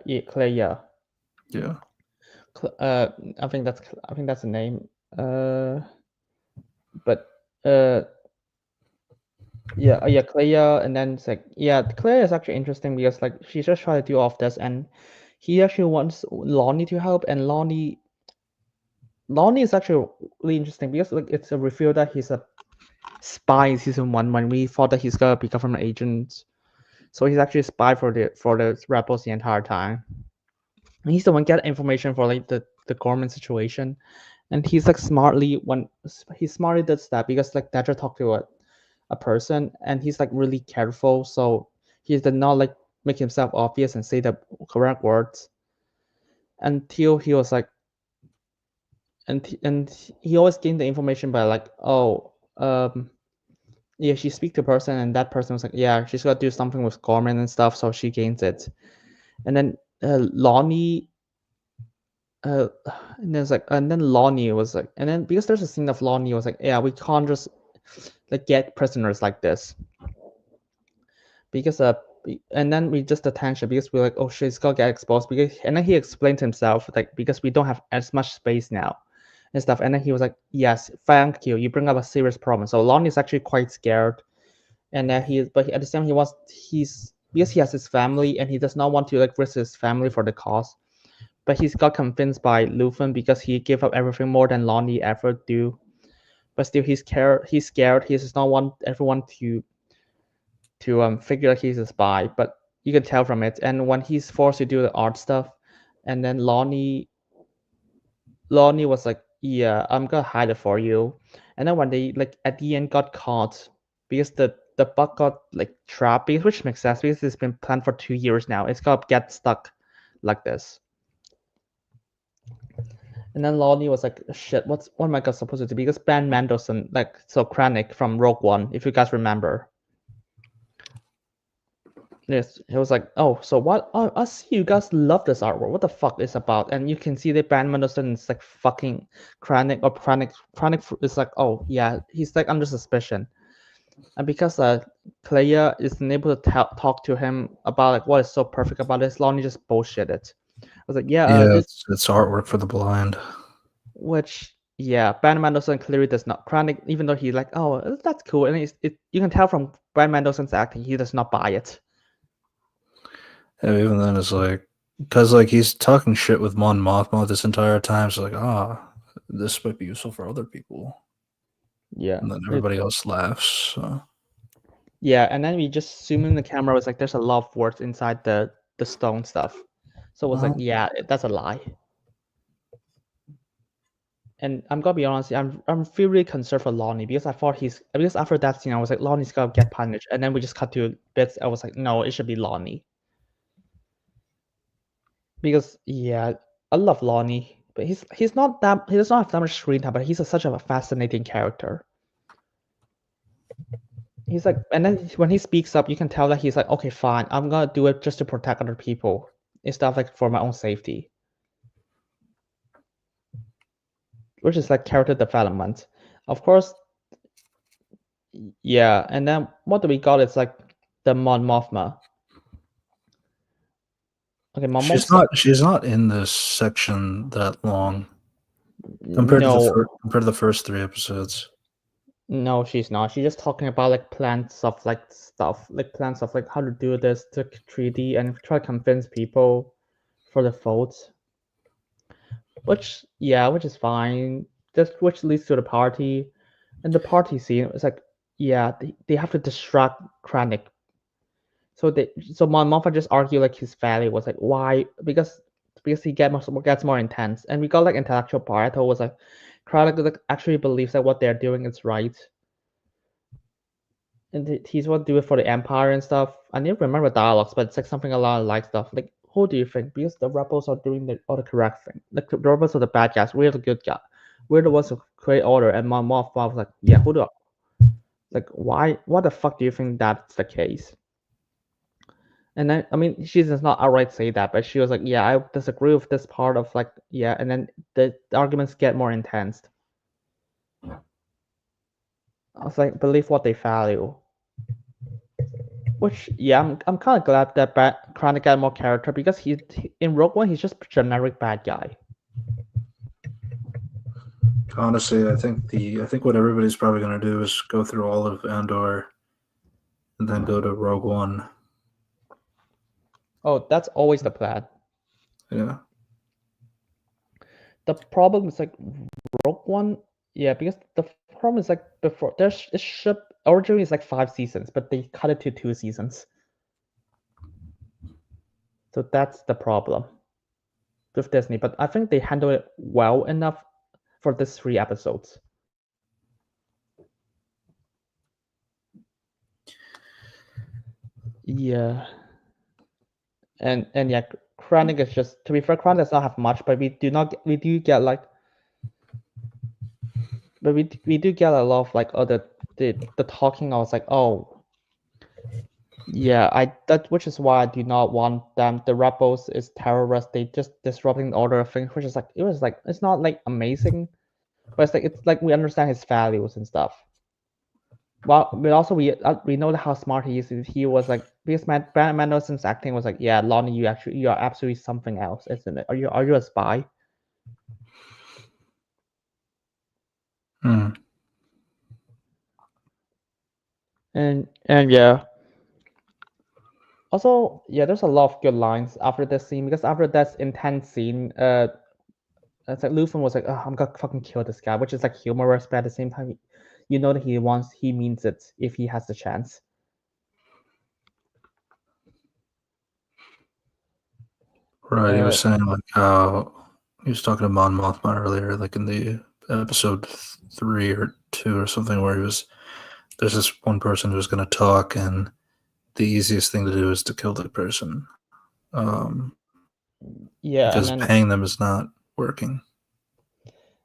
Yeah, Clay. Yeah. Yeah. I think that's the name. But yeah, Clea, and then it's like yeah, Clea is actually interesting because like she's just trying to do all of this, and he actually wants Lonnie to help, and Lonnie is actually really interesting because like it's a reveal that he's a spy in season 1 when we thought that he's gonna be government agent, so he's actually a spy for the rebels the entire time. And he's the one get information for like the Gorman situation, and he's like smartly does that because like Thatcher talked to a person, and he's like really careful, so he did not like make himself obvious and say the correct words until he was like, and he always gained the information by like, oh, yeah, she speak to a person, and that person was like, yeah, she's got to do something with Gorman and stuff, so she gains it. And then Lonnie and then it's like, and then Lonnie was like, and then because there's a scene of Lonnie was like, yeah, we can't just like get prisoners like this because and then we just attention because we're like, oh shit, it's gonna get exposed because, and then he explained to himself like because we don't have as much space now and stuff, and then he was like, yes, thank you, you bring up a serious problem. So Lonnie's actually quite scared, and then but at the same time he's because he has his family and he does not want to like risk his family for the cause. But he's got convinced by Luthen because he gave up everything more than Lonnie ever do. But still, he's scared. He does not want everyone to figure out he's a spy. But you can tell from it. And when he's forced to do the art stuff, and then Lonnie was like, "Yeah, I'm gonna hide it for you." And then when they like at the end got caught because the bug got like trapped, which makes sense because it's been planned for 2 years now. It's gonna get stuck like this. And then Lonnie was like, shit, what am I supposed to do? Because Ben Mendelsohn, like, so Krennic from Rogue One, if you guys remember. Yes, it was like, oh, so what? Oh, I see you guys love this artwork. What the fuck is about? And you can see that Ben Mendelsohn is like fucking Krennic, or Krennic is like, oh, yeah, he's like under suspicion. And because Clea isn't able to talk to him about like what is so perfect about this, Lonnie just bullshitted. I was like, yeah, it's artwork for the blind. Which, yeah, Ben Mendelsohn clearly does not. Krennic, even though he's like, oh, that's cool, and you can tell from Ben Mendelsohn's acting, he does not buy it. Yeah, even then, it's like, because like he's talking shit with Mon Mothma this entire time, so like, this might be useful for other people. Yeah, and then everybody else laughs. So. Yeah, and then we just zoom in the camera. It's like there's a lot of words inside the stone stuff, so it was like, yeah, that's a lie. And I'm gonna be honest, I'm really concerned for Lonnie because because after that scene I was like Lonnie's gonna get punished, and then we just cut to bits. I was like, no, it should be Lonnie. Because yeah, I love Lonnie, but he does not have that much screen time, but he's such a fascinating character. He's like, and then when he speaks up, you can tell that he's like, okay, fine, I'm gonna do it just to protect other people instead of like for my own safety, which is like character development. Of course, yeah. And then what do we got? It's like the Mon Mothma. Okay, Mon Mothma. She's not in this section that long compared to the first 3 episodes. No, she's not. She's just talking about like plans of like stuff, like plans of like how to do this to treaty and try to convince people for the votes. Which is fine. Just which leads to the party, and the party scene is like, yeah, they have to distract Krennic. So my mom just argue like his value was like why because he gets more intense, and we got like intellectual part. I was like, Krennic like, actually believes that what they're doing is right. And he's what do it for the empire and stuff. I didn't remember dialogues, but it's like something along like stuff. Like, who do you think? Because the rebels are doing all the correct thing. Like the rebels are the bad guys. We're the good guy. We're the ones who create order. And my mom was like, yeah, who do? Like, why? What the fuck do you think that's the case? And then I mean, she does not outright say that, but she was like, yeah, I disagree with this part of like, yeah. And then the arguments get more intense. I was like, believe what they value. Which, yeah, I'm kind of glad that Krennic got more character because in Rogue One he's just a generic bad guy. Honestly, I think what everybody's probably going to do is go through all of Andor and then go to Rogue One. Oh, that's always the plan. Yeah. The problem is like Rogue One, yeah, because the problem is like before there's it should originally is like 5 seasons, but they cut it to 2 seasons. So that's the problem with Disney. But I think they handle it well enough for these 3 episodes. Yeah. And yeah, Krennic is just, to be fair, Krennic does not have much, but we do get like, but we do get a lot of like other the talking. I was like, oh, yeah, which is why I do not want them. The rebels is terrorists. They just disrupting the order of things, which is like it's not like amazing, but it's like we understand his values and stuff. Well, but also we know how smart he is. He was like because Brandon Mendelsohn's acting was like, yeah, Lonnie, you are absolutely something else, isn't it? Are you a spy? Hmm. And yeah. Also, yeah, there's a lot of good lines after this scene because after that intense scene, it's like Luthen was like, oh, I'm gonna fucking kill this guy, which is like humorous, but at the same time, you know that he means it if he has the chance. Right. He was saying like how he was talking to Mon Mothma earlier, like in the episode 3 or 2 or something, where there's this one person who's going to talk, and the easiest thing to do is to kill the person. Yeah, because and then, paying them is not working.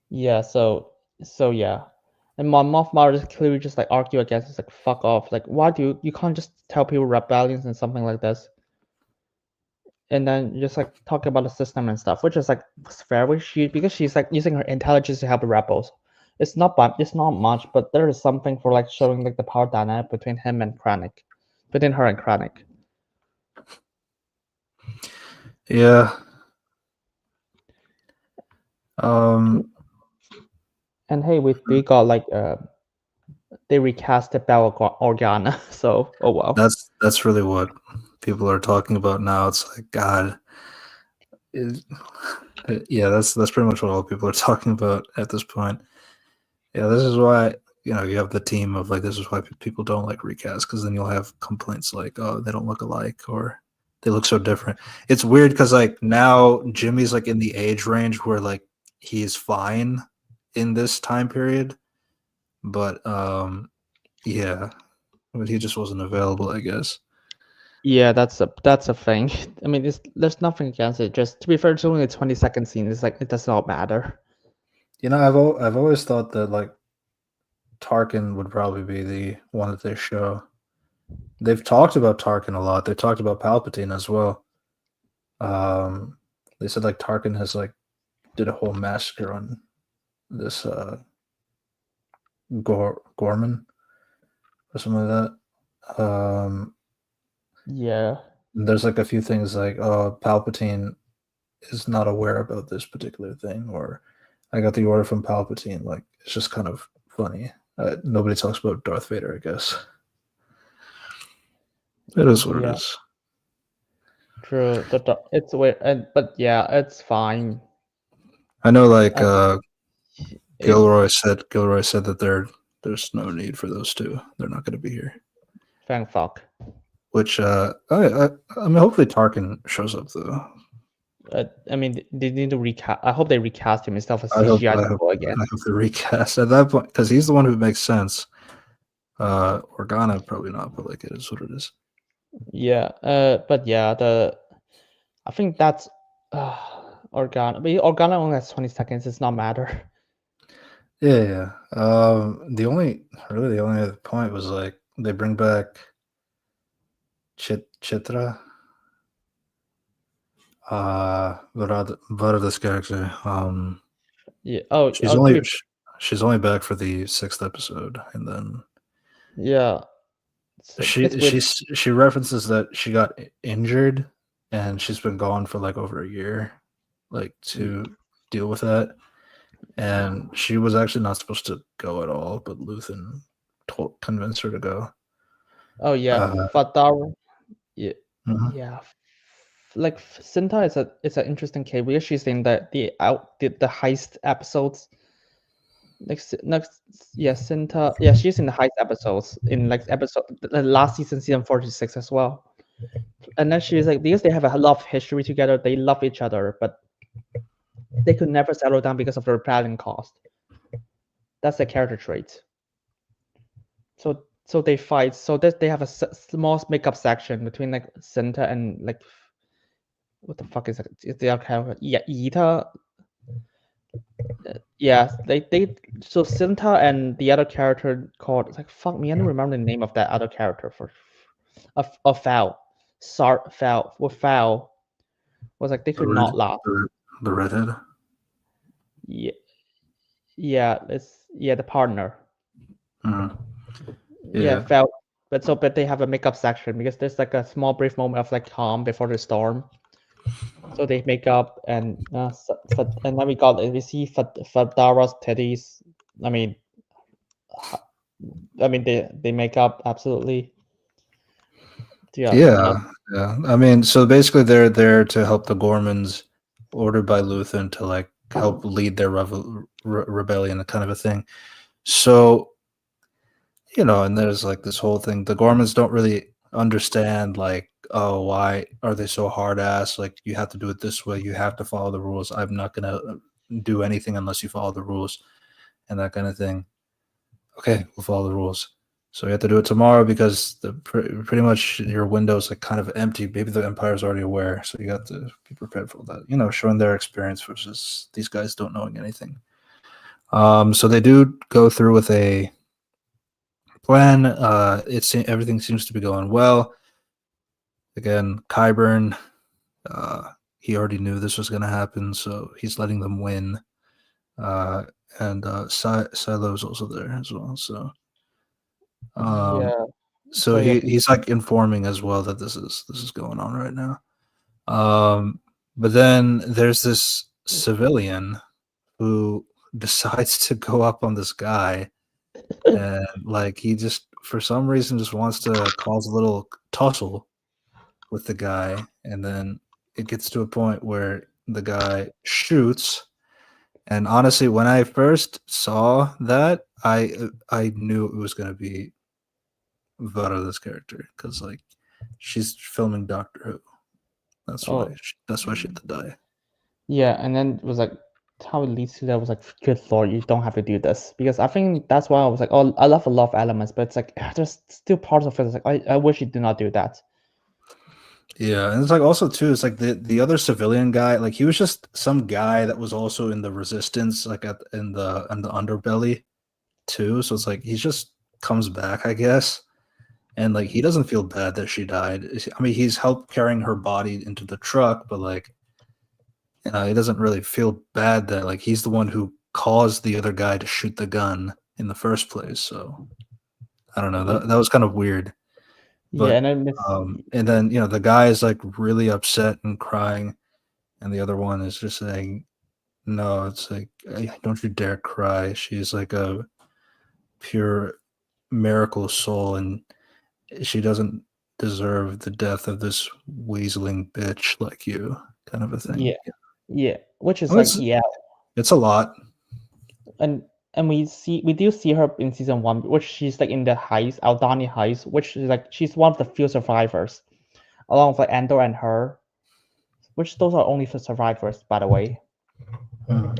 Yeah, so yeah. And Mon Mothma just clearly just like argue against it's like fuck off. Like why do you can't just tell people rebellions and something like this? And then just like talk about the system and stuff, which is like fair with because she's like using her intelligence to help the rebels. It's not much, but there is something for like showing like the power dynamic between him and Krennic. Between her and Krennic. Yeah. And hey, we got like they recasted Bell Organa, so oh well. That's really what people are talking about now. It's like God. Yeah, that's pretty much what all people are talking about at this point. Yeah, this is why you have the team of like this is why people don't like recast, because then you'll have complaints like, oh, they don't look alike or they look so different. It's weird because like now Jimmy's like in the age range where like he's fine in this time period, but yeah, but he just wasn't available, I guess. Yeah, that's a thing. I mean, there's nothing against it. Just to be fair, it's only a 20-second scene. It's like it does not matter. You know, I've always thought that like Tarkin would probably be the one that they show. They've talked about Tarkin a lot. They talked about Palpatine as well. They said like Tarkin has like did a whole massacre on this Gorman or something like that. Yeah. There's like a few things like, oh, Palpatine is not aware about this particular thing, or I got the order from Palpatine. Like, it's just kind of funny. Nobody talks about Darth Vader, I guess. It is what it Yeah. is. True. It's weird, but yeah, it's fine. I know, like I, it Gilroy said that there's no need for those two. They're not going to be here. thank fuck. Which I mean, hopefully Tarkin shows up though. I mean, they need to recast. I hope they recast him instead of a I hope CGI I hope double again. I hope the recast at that point because he's the one who makes sense. Organa probably not, but like it is what it is. Yeah. But yeah, I think that's Organa. But Organa only has 20 seconds. It's not matter. Yeah, yeah. The only other point was like they bring back Chitra. Varada's character. Yeah. Oh, She's to only be she's only back for the 6th episode, and then yeah. It's weird. she references that she got injured, and she's been gone for like over a year, like to deal with that. And she was actually not supposed to go at all, but Luthen convinced her to go. Oh yeah, Uh, Fadar. Yeah, mhm. yeah. Like Cinta is an interesting case because she's in the heist episodes. Next, yeah, Cinta. Yeah, she's in the heist episodes in like episode the last season 46 as well. And then she's like because they have a lot of history together, they love each other, but they could never settle down because of the rebellion cost. That's the character trait. So they fight. So that they have a small makeup section between like Cinta and like what the fuck is it? Is the other character? Yeah, Ita. Yeah, they so Cinta and the other character called like fuck me, I don't remember the name of that other character for a foul. Foul with foul was like they the could red not laugh. the redhead. Yeah, yeah, the partner. Mhm. Yeah, Yeah, foul. But they have a makeup section because there's like a small brief moment of like calm before the storm. So they make up and and then we see Fadara's titties. I mean, they make up absolutely. Yeah, yeah, yeah. I mean, so basically, they're there to help the Gormans, ordered by Luthen to like help lead their rebellion, kind of a thing. So and there's like this whole thing. The Gormans don't really understand, like, oh, why are they so hard ass? Like, you have to do it this way. You have to follow the rules. I'm not gonna do anything unless you follow the rules, and that kind of thing. Okay, we'll follow the rules. So you have to do it tomorrow because pretty much your window's like kind of empty. Maybe the Empire's already aware, so you got to be prepared for that. Showing their experience versus these guys don't knowing anything. So they do go through with a plan. Everything seems to be going well. Again, Kyburn, he already knew this was going to happen, so he's letting them win. And Silo's also there as well. So, yeah. so So yeah, he's like informing as well that this is going on right now. But then there's this civilian who decides to go up on this guy, and like he just for some reason just wants to cause a little tussle with the guy, and then it gets to a point where the guy shoots. And honestly, when I first saw that, I knew it was going to be Varada's character because like she's filming Doctor Who. That's why oh that's why she had to die. yeah, and then it was like how it leads to that was like, good lord, you don't have to do this. Because I think that's why I was like, oh, I love a lot of elements, but it's like there's still parts of it that's like I wish you do not do that. Yeah, and it's like also too, it's like the other civilian guy, like he was just some guy that was also in the resistance, like in the underbelly too. So it's like he just comes back, I guess. And like he doesn't feel bad that she died. I mean, he's helped carrying her body into the truck, but like he doesn't really feel bad that like he's the one who caused the other guy to shoot the gun in the first place. So I don't know. That was kind of weird. Yeah, But and then it's and then the guy is like really upset and crying, and the other one is just saying, "No, it's like don't you dare cry. She's like a pure miracle soul, and she doesn't deserve the death of this weaseling bitch like you," kind of a thing. yeah, yeah, which is Well, like yeah, it's a lot. and we do see her in season 1, which she's like in the heist, Aldani heist, which is like she's one of the few survivors, along with like Andor and her, which those are only for survivors, by the way. Hmm.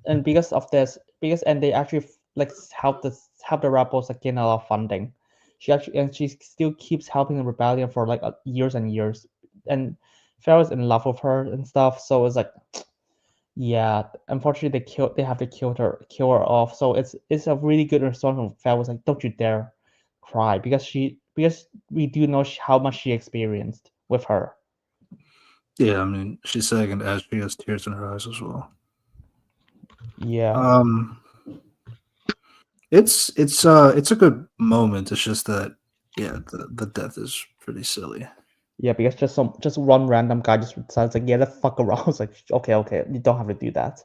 And because of this, because and they actually like help the rebels like gain a lot of funding. She still keeps helping the rebellion for like years and years, and Pharaoh's in love with her and stuff. So it's like, yeah, unfortunately they have to kill her off. So it's a really good response from Pharaoh's like, don't you dare cry, because we do know how much she experienced with her. Yeah, I mean, she's saying it as she has tears in her eyes as well. Yeah. Um, it's a good moment. It's just that yeah, the death is pretty silly. Yeah, because just one random guy just decides like, yeah, the fuck around. It's like, okay, you don't have to do that.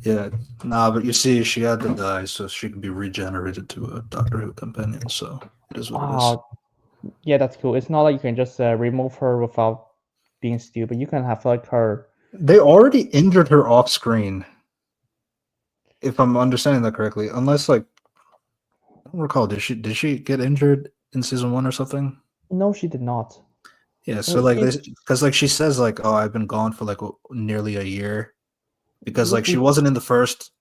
Yeah, nah, but you see, she had to die so she can be regenerated to a Doctor Who companion. So it is what it is. Oh, yeah, that's cool. It's not like you can just remove her without being stupid. You can have like her. They already injured her off screen, if I'm understanding that correctly. Unless like I don't recall, did she get injured in season one or something? No, she did not. Yeah, I so mean, like this because like she says like, oh, I've been gone for like nearly a year because like which she we wasn't in the first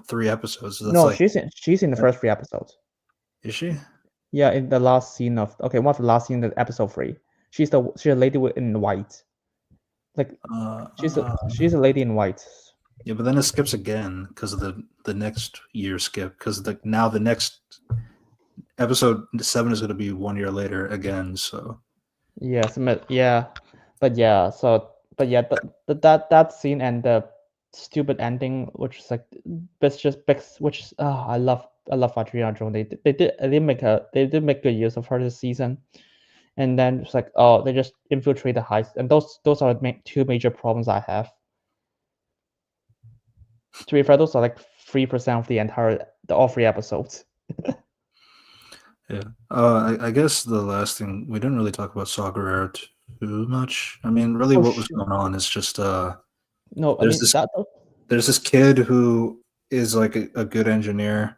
three episodes. So that's no, like, she's in the first 3 episodes. is she? Yeah, in the last scene of one of the last scene of episode 3. She's a lady in white. Like Uh, she's a uh, she's a lady in white. yeah, but then it skips again because of the next year skip because now the next episode 7 is going to be 1 year later again. So Yes, yeah, but yeah, but yeah, that scene and the stupid ending, which is like, it's just which is, I love Adriana Jones. They did make good use of her this season, and then it's like, oh, they just infiltrate the heist, and those are two major problems I have. To be fair, those are like 3% of all 3 episodes. yeah, I guess the last thing we didn't really talk about Saw Gerrera too much. I mean, really, Oh what was shit! going on is just No, I there's mean this that. there's this kid who is like a good engineer.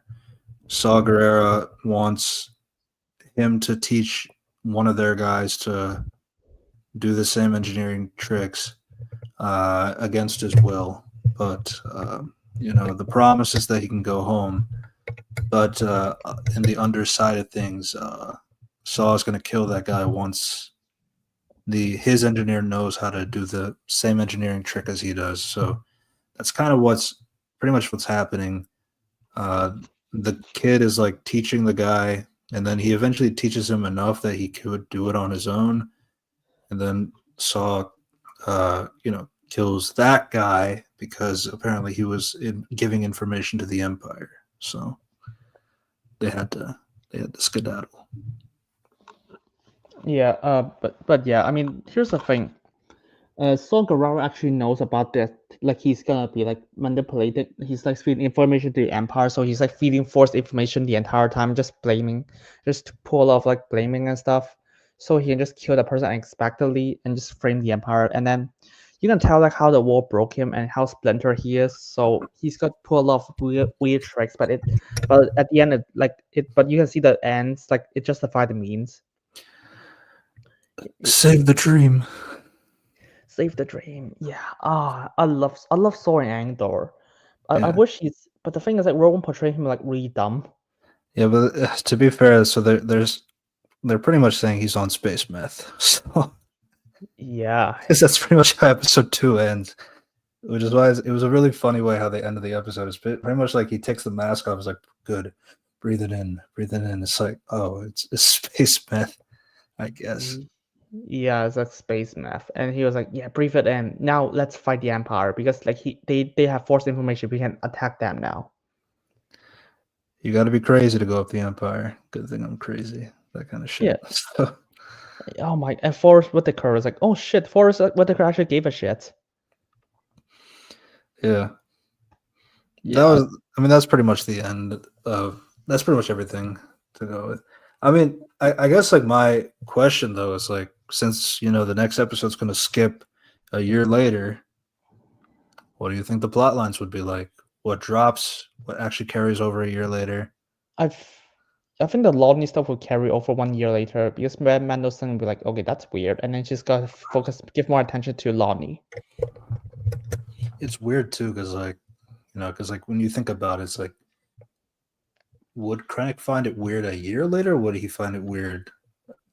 Saw Gerrera wants him to teach one of their guys to do the same engineering tricks against his will. But the promise is that he can go home. But in the underside of things, Saw is going to kill that guy once his engineer knows how to do the same engineering trick as he does. So that's kind of pretty much what's happening. Uh, the kid is like teaching the guy, and then he eventually teaches him enough that he could do it on his own. And then Saw, kills that guy because apparently he was giving information to the Empire. So they had to skedaddle. Yeah, but yeah, I mean, here's the thing. Saw Gerrera actually knows about that. Like he's gonna be like manipulated. He's like feeding information to the Empire, so he's like feeding forced information the entire time, just blaming, just to pull off like blaming and stuff. So he can just kill the person unexpectedly and just frame the Empire. And then you can tell like how the war broke him and how splinter he is. So he's got pull a lot of weird tricks, but at the end, but you can see the ends. Like it justified the means. Save the dream. Save the dream. Yeah. I love Soren Andor. I Yeah, wish he's. But the thing is, like, Rowan portrayed him like really dumb. yeah. But to be fair, so they're pretty much saying he's on space meth. So Yeah. because that's pretty much how episode 2 ends. Which is why it was a really funny way how they ended the episode. It's pretty much like he takes the mask off. It's like, good, breathe it in, breathe it in. It's like, oh, it's space meth, I guess. Yeah, it's like space meth, and he was like, "Yeah, breathe it in. Now let's fight the Empire because like they have forced information. We can attack them now." You got to be crazy to go up the Empire. Good thing I'm crazy. That kind of shit. Yeah. So, Oh my! And Forrest Whitaker was like, "Oh shit!" Forrest Whitaker actually gave a shit. yeah, that Yeah, was. I mean, that's pretty much the end of. That's pretty much everything to go with. I mean, I guess like my question though is like, since the next episode's going to skip a year later, what do you think the plot lines would be like? What drops? What actually carries over a year later? I've. I think the Lonnie stuff will carry over 1 year later because Mendelsohn will be like, "Okay, that's weird," and then she's gotta give more attention to Lonnie. It's weird too, because like when you think about it, it's like, would Krennic find it weird a year later? Or would he find it weird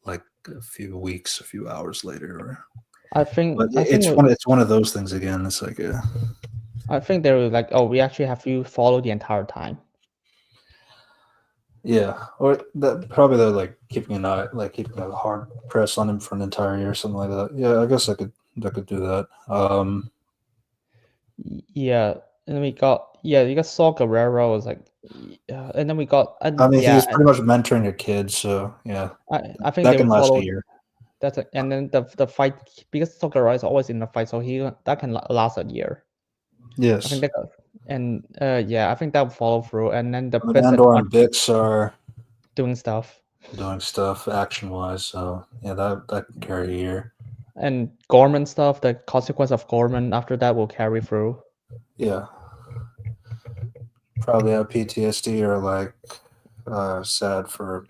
like a few weeks, a few hours later? Or I think. but it's one of those things again. It's like I think they were like, "Oh, we actually have you follow the entire time." yeah, or that probably they're like keeping an eye, like keeping a hard press on him for an entire year or something like that. Yeah, I guess I could do that. Yeah, and then we got you got Saw Gerrera was like, yeah, and then we got I mean, he yeah, was pretty much mentoring a kid, so yeah, I think that they can will last a follow year. that, and then the fight because Saw Gerrera is always in the fight, so that can last a year. I think Yes, that and yeah, I think that will follow through, and then the I mean, best Andor and Bix are doing stuff, doing stuff action wise, so yeah, that can carry a year. and Gorman stuff. The consequence of Gorman after that will carry through. Yeah, probably have PTSD or like sad for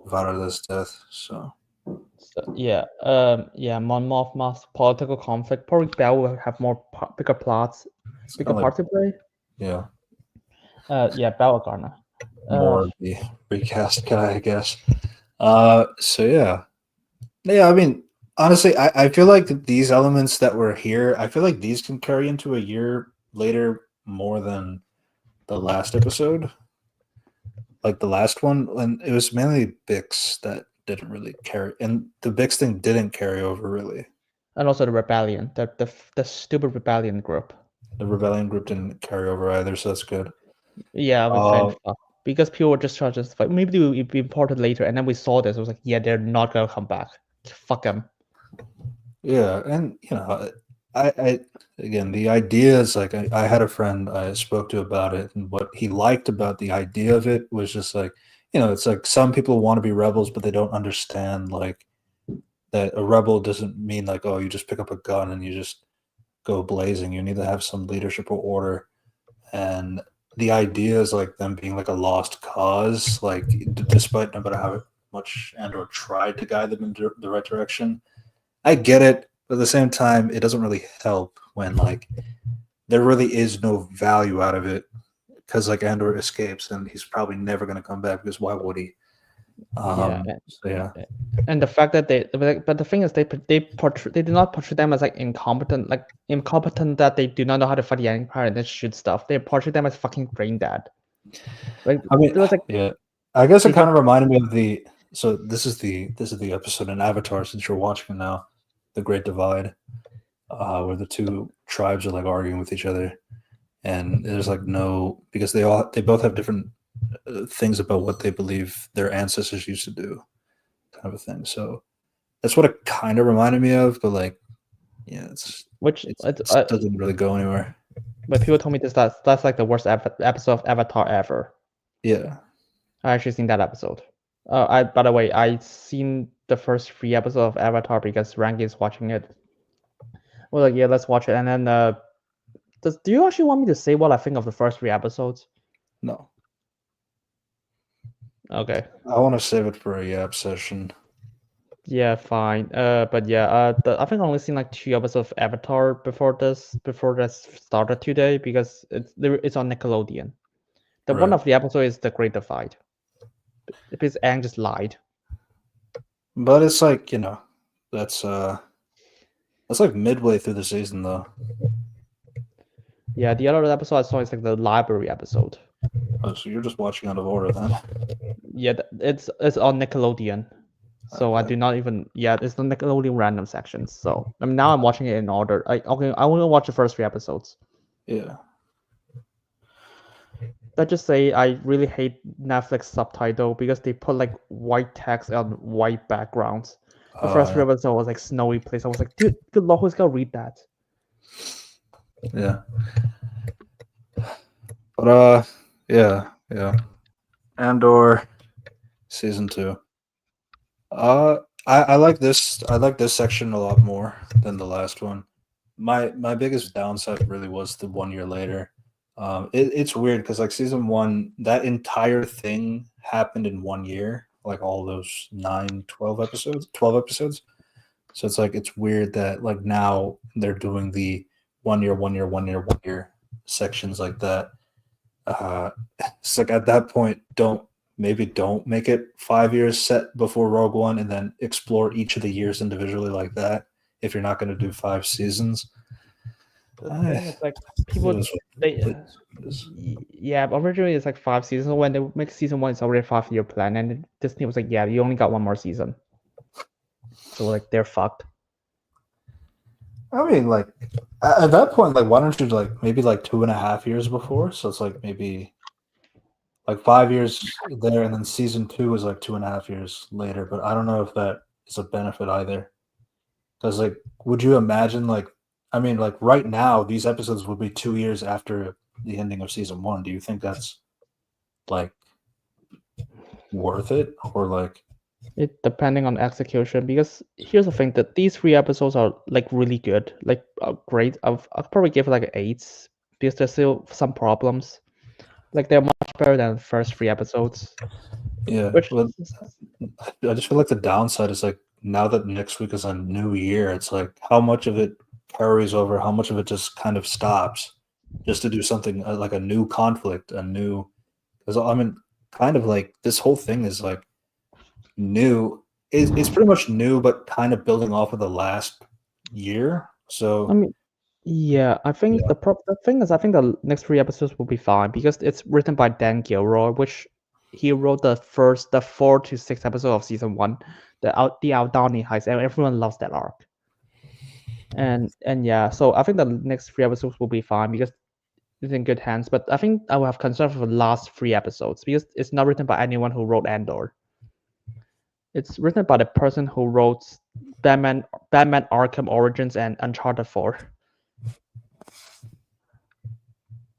Varada's death. So So, yeah, Mon Mothma's political conflict. Probably Bell will have more bigger plots, it's bigger kind of like, part to play. yeah, Yeah, Bell Garner. more of the recast guy, I guess. So yeah, yeah. I mean, honestly, I feel like these elements that were here, I feel like these can carry into a year later more than the last episode. Like the last one, and it was mainly Bix that didn't really carry, and the Bix thing didn't carry over really. And also the rebellion, the stupid rebellion group. The rebellion group didn't carry over either, so that's good. Yeah, I was saying Uh, because people were just trying to just like maybe they will be imported later, and then we saw this. I was like, yeah, they're not gonna come back. Fuck them. yeah, and I again, the idea is like I had a friend I spoke to about it, and what he liked about the idea of it was just like, it's like some people want to be rebels, but they don't understand like that a rebel doesn't mean like, oh, you just pick up a gun and you just go blazing. You need to have some leadership or order. And the idea is like them being like a lost cause, like despite no matter how much Andor tried to guide them in the right direction. I get it, but at the same time, it doesn't really help when like there really is no value out of it because like Andor escapes and he's probably never going to come back because why would he? Yeah, So yeah, and the fact that but the thing is they do not portray them as like incompetent that they do not know how to fight the Empire and then shoot stuff. They portray them as fucking brain dead. Like I mean, it was like yeah, I guess it they kind got of reminded me of the. So this is the episode in Avatar since you're watching it now, the Great Divide, where the two tribes are like arguing with each other, and there's like no because they both have different things about what they believe their ancestors used to do, kind of a thing. So that's what it kind of reminded me of, but like, yeah, which it doesn't really go anywhere. but people told me that's like the worst episode of Avatar ever. Yeah, I actually seen that episode. I by the way, I seen the first 3 episodes of Avatar because Rangi is watching it. Well, like, yeah, let's watch it. And then do you actually want me to say what I think of the first 3 episodes? no, Okay. I want to save it for a Yap session. Yeah, fine. But yeah, I think I only seen like 2 episodes of Avatar before this started today because it's on Nickelodeon. The one Right. of the episode is the Great Divide because Aang just lied. But it's like, that's that's like midway through the season though. Yeah, the other episode I saw is like the library episode. Oh, so you're just watching out of order then. Yeah, it's on Nickelodeon. So I Okay. do not even it's the Nickelodeon random sections. So now I'm watching it in order. I want to watch the first 3 episodes. Yeah. I just say I really hate Netflix subtitle because they put like white text on white backgrounds. The first three Yeah. episodes was like snowy place. I was like, dude, good lord, who's gonna read that? Yeah. But yeah. Andor season 2. I like this. I like this section a lot more than the last one. My biggest downside really was the 1 year later. It's weird because like season 1, that entire thing happened in 1 year, like all those 12 episodes. So it's like it's weird that like now they're doing the 1 year, 1 year, 1 year, 1 year sections like that. It's like at that point, don't make it 5 years set before Rogue One and then explore each of the years individually like that. If you're not going to do 5 seasons, The thing I, is like it people is, they it is. yeah, but originally it's like 5 seasons. When they make season one, it's already a 5 year plan, and Disney was like, yeah, you only got one more season. So like they're fucked. I mean, like at that point, like why don't you like maybe like 2.5 years before? So it's like maybe like 5 years there, and then season 2 is like 2.5 years later. But I don't know if that is a benefit either. Because like, would you imagine like, I mean, like right now, these episodes would be 2 years after the ending of season 1. Do you think that's like worth it, or like? It depending on execution because here's the thing that these 3 episodes are like really good, like great. I'll probably give it like an 8 because there's still some problems. Like they're much better than the first 3 episodes. Yeah, Which but I just feel like the downside is like now that next week is a new year, it's like how much of it carries over, how much of it just kind of stops, just to do something like a new conflict, a new. Because I mean, kind of like this whole thing is like new. It's pretty much new, but kind of building off of the last year. I So mean, yeah, I think yeah, the thing is I think the next 3 episodes will be fine because it's written by Dan Gilroy, which he wrote the 4 to 6 episode of season one, the Aldani heist, and everyone loves that arc. And yeah, so I think the next 3 episodes will be fine because it's in good hands. But I think I will have concern for the last 3 episodes because it's not written by anyone who wrote Andor. It's written by the person who wrote Batman Arkham Origins and Uncharted 4.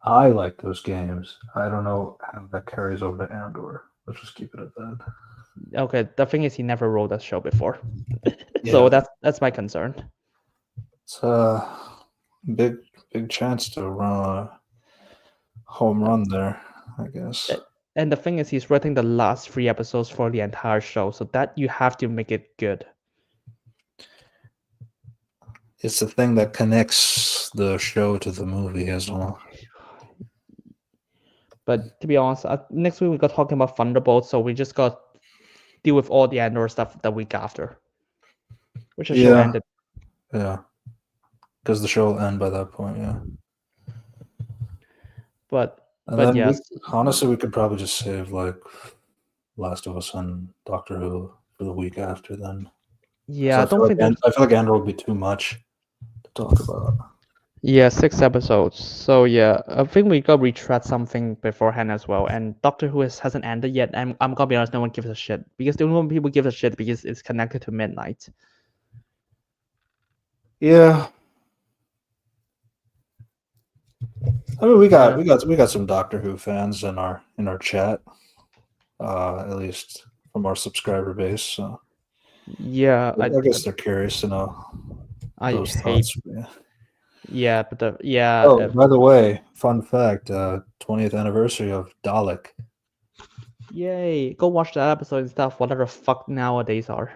I like those games. I don't know how that carries over to Andor. Let's just keep it at that. Okay, the thing is he never wrote that show before. Yeah, So that's my concern. it's a big chance to run a home run there, I guess. And the thing is he's writing the last 3 episodes for the entire show, so that you have to make it good. It's the thing that connects the show to the movie as well. But to be honest, next week we got talking about Thunderbolts, so we just got deal with all the Andor stuff the week after, which the show ended. Yeah, because the show will end by that point. Yeah, But and then yes, honestly, we could probably just save like Last of Us and Doctor Who for the week after. Then, yeah, I don't think there's I feel like Andor would be too much to talk about. yeah 6 episodes. So yeah, I think we got retread something beforehand as well. And Doctor Who hasn't ended yet. And I'm gonna be honest, no one gives a shit because the only one people give a shit because it's connected to midnight. Yeah, I mean we got some Doctor Who fans in our chat, at least from our subscriber base. So Yeah, I guess they're curious to know those thoughts. Yeah. Yeah, but Oh, by the way, fun fact: 20th anniversary of Dalek. yay! Go watch that episode and stuff. Whatever the fuck nowadays are.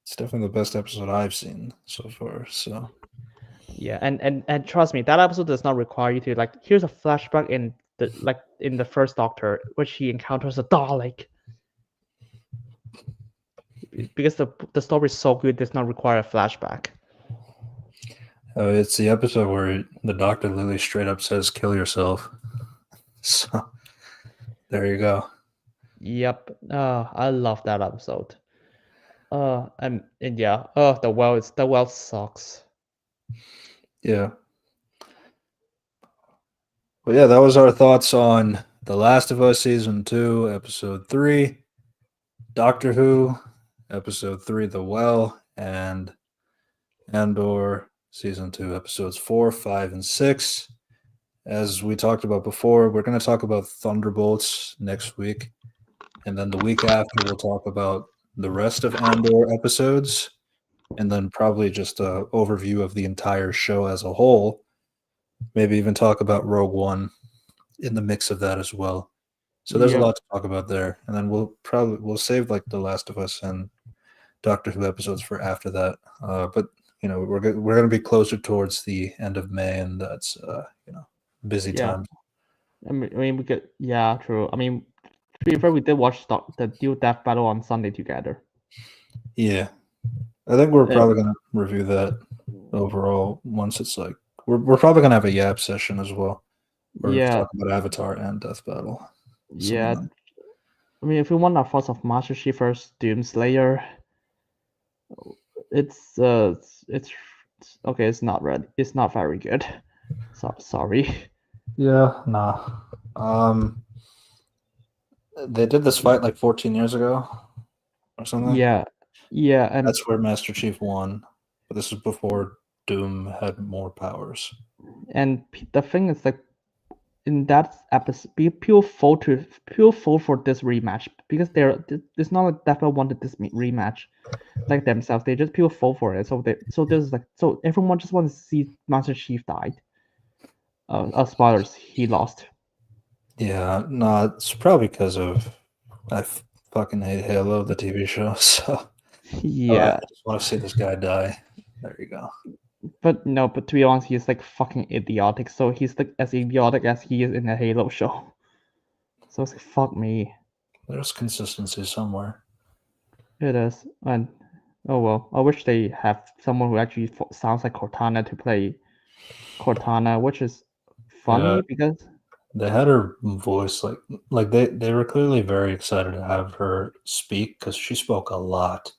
It's definitely the best episode I've seen so far. So Yeah, and trust me, that episode does not require you to like. Here's a flashback in the first Doctor, which he encounters a Dalek. Because the story is so good, does not require a flashback. it's the episode where the Doctor literally straight up says, "Kill yourself." So there you go. Yep. I love that episode. And yeah. The well sucks. Yeah. But yeah, that was our thoughts on The Last of Us Season 2, Episode 3, Doctor Who, Episode 3, The Well, and Andor Season 2, Episodes 4, 5, and 6. As we talked about before, we're going to talk about Thunderbolts next week. And then the week after, we'll talk about the rest of Andor episodes. And then probably just an overview of the entire show as a whole. Maybe even talk about Rogue One in the mix of that as well. So there's a Yep. lot to talk about there. And then we'll save like The Last of Us and Doctor Who episodes for after that. But you know, we're going to be closer towards the end of May, and that's busy Yeah. time. I mean, we could. Yeah, true. I mean, to be fair, we did watch the Dual Death Battle on Sunday together. Yeah, I think we're Uh, probably going to review that overall once it's like we're probably going to have a Yap session as well, where we Yeah. talk about Avatar and Death Battle. Yeah. I mean, if you want our thoughts of Master Chief versus Doomslayer, it's okay. It's not ready. It's not very good. Sorry. Yeah, nah. They did this fight like 14 years ago or something. Yeah. Yeah. And That's where Master Chief won, but this is before Doom had more powers. the thing is like in that episode, people vote for this rematch because it's not like Deathbell wanted this rematch like themselves. They just people vote for it. So there's like so everyone just wants to see Master Chief died. Spoilers, he lost. Yeah, no, it's probably because of I fucking hate Halo, the TV show. So I Yeah, just want to see this guy die. There you go. but no, but to be honest, he's like fucking idiotic. So he's like as idiotic as he is in the Halo show. So it's like fuck me. There's consistency somewhere. It is, and oh well. I wish they have someone who actually sounds like Cortana to play Cortana, which is funny Yeah, because they had her voice like they were clearly very excited to have her speak because she spoke a lot,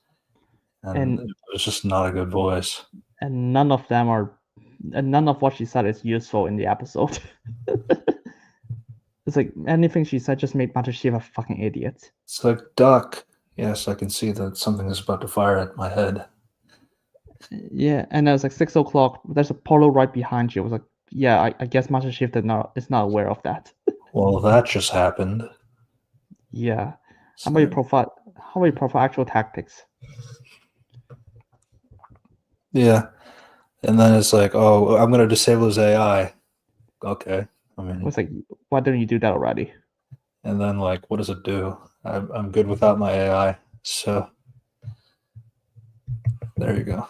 and and it was just not a good voice. and none of them are, and none of what she said is useful in the episode. It's like anything she said just made Master Chief a fucking idiot. It's like Duck. Yes, I can see that something is about to fire at my head. Yeah, and it was like 6 o'clock. There's a polo right behind you. I was like, yeah, I guess Master Chief is not aware of that. Well, that just happened. Yeah. So, How about you profile actual tactics? yeah. And then it's like, oh, I'm going to disable his AI. Okay. I mean, It's like, why don't you do that already? and then like, what does it do? I'm good without my AI. So there you go.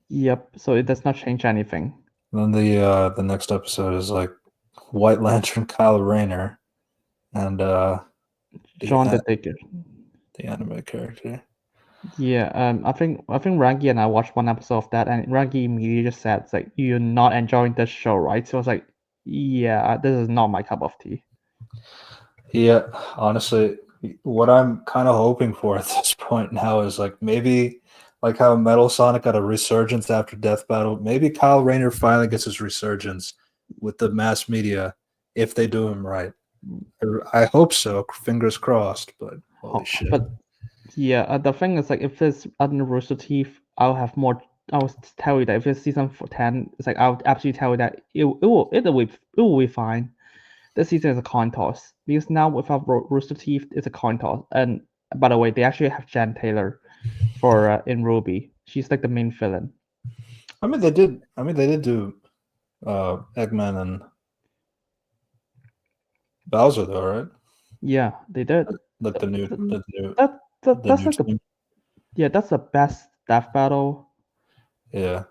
Yep. So it does not change anything. And then the next episode is like White Lantern Kyle Rayner and John the the Digger. anime character. Yeah. I think Rangi and I watched one episode of that, and Rangi immediately just said, "It's like you're not enjoying this show, right?" So I was like, "Yeah, this is not my cup of tea." Yeah, honestly, what I'm kind of hoping for at this point now is like maybe like how Metal Sonic got a resurgence after Death Battle. Maybe Kyle Rayner finally gets his resurgence with the mass media if they do him right. I hope so. Fingers crossed. But holy shit. But yeah, the thing is like if it's under Rooster Teeth, I'll have more. I will tell you that if it's season 10, it's like I'll absolutely tell you that it will be fine. This season is a coin toss because now without Rooster Teeth, it's a coin toss. And by the way, they actually have Jan Taylor for in Ruby. She's like the main villain. I mean, they did. They did do Eggman and Bowser, though, right? Yeah, they did. Like the new That's like team. yeah, that's the best death battle. Yeah.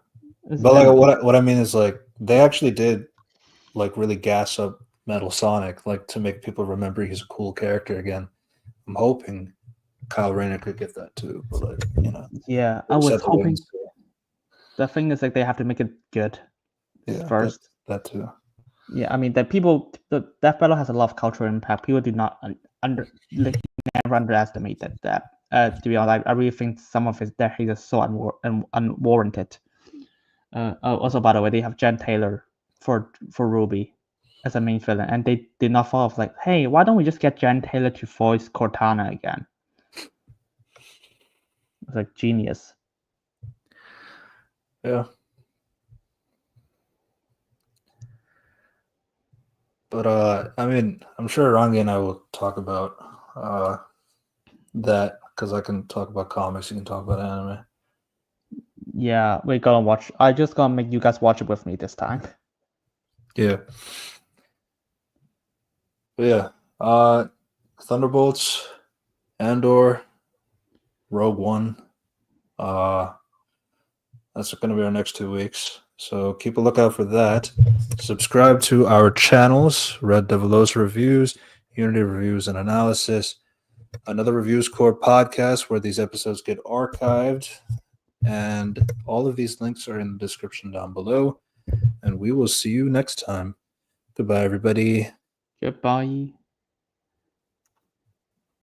It's But like been- what I mean is like they actually did like really gas up Metal Sonic like to make people remember he's a cool character again. I'm hoping Kyle Rayner could get that too, but like yeah, I we'll just was have to wait and hoping. see. The thing is like they have to make it good Yeah, first. that too. Yeah, I mean the death battle has a lot of cultural impact. People do not like never underestimate that. To be honest, I really think some of his death is so unwarranted. Also, by the way, they have Jen Taylor for Ruby as a main villain, and they did not follow up like, hey, why don't we just get Jen Taylor to voice Cortana again? It's like genius. Yeah. But I mean, I'm sure Rangi and I will talk about that because I can talk about comics, you can talk about anime. Yeah, we're gonna watch. I just gonna make you guys watch it with me this time. Yeah. But yeah. Thunderbolts, Andor, Rogue One. That's going to be our next 2 weeks. So keep a lookout for that. Subscribe to our channels, Red Devilos Reviews, Unity Reviews and Analysis, another Reviews Corp podcast where these episodes get archived. And all of these links are in the description down below. And we will see you next time. Goodbye, everybody. Goodbye.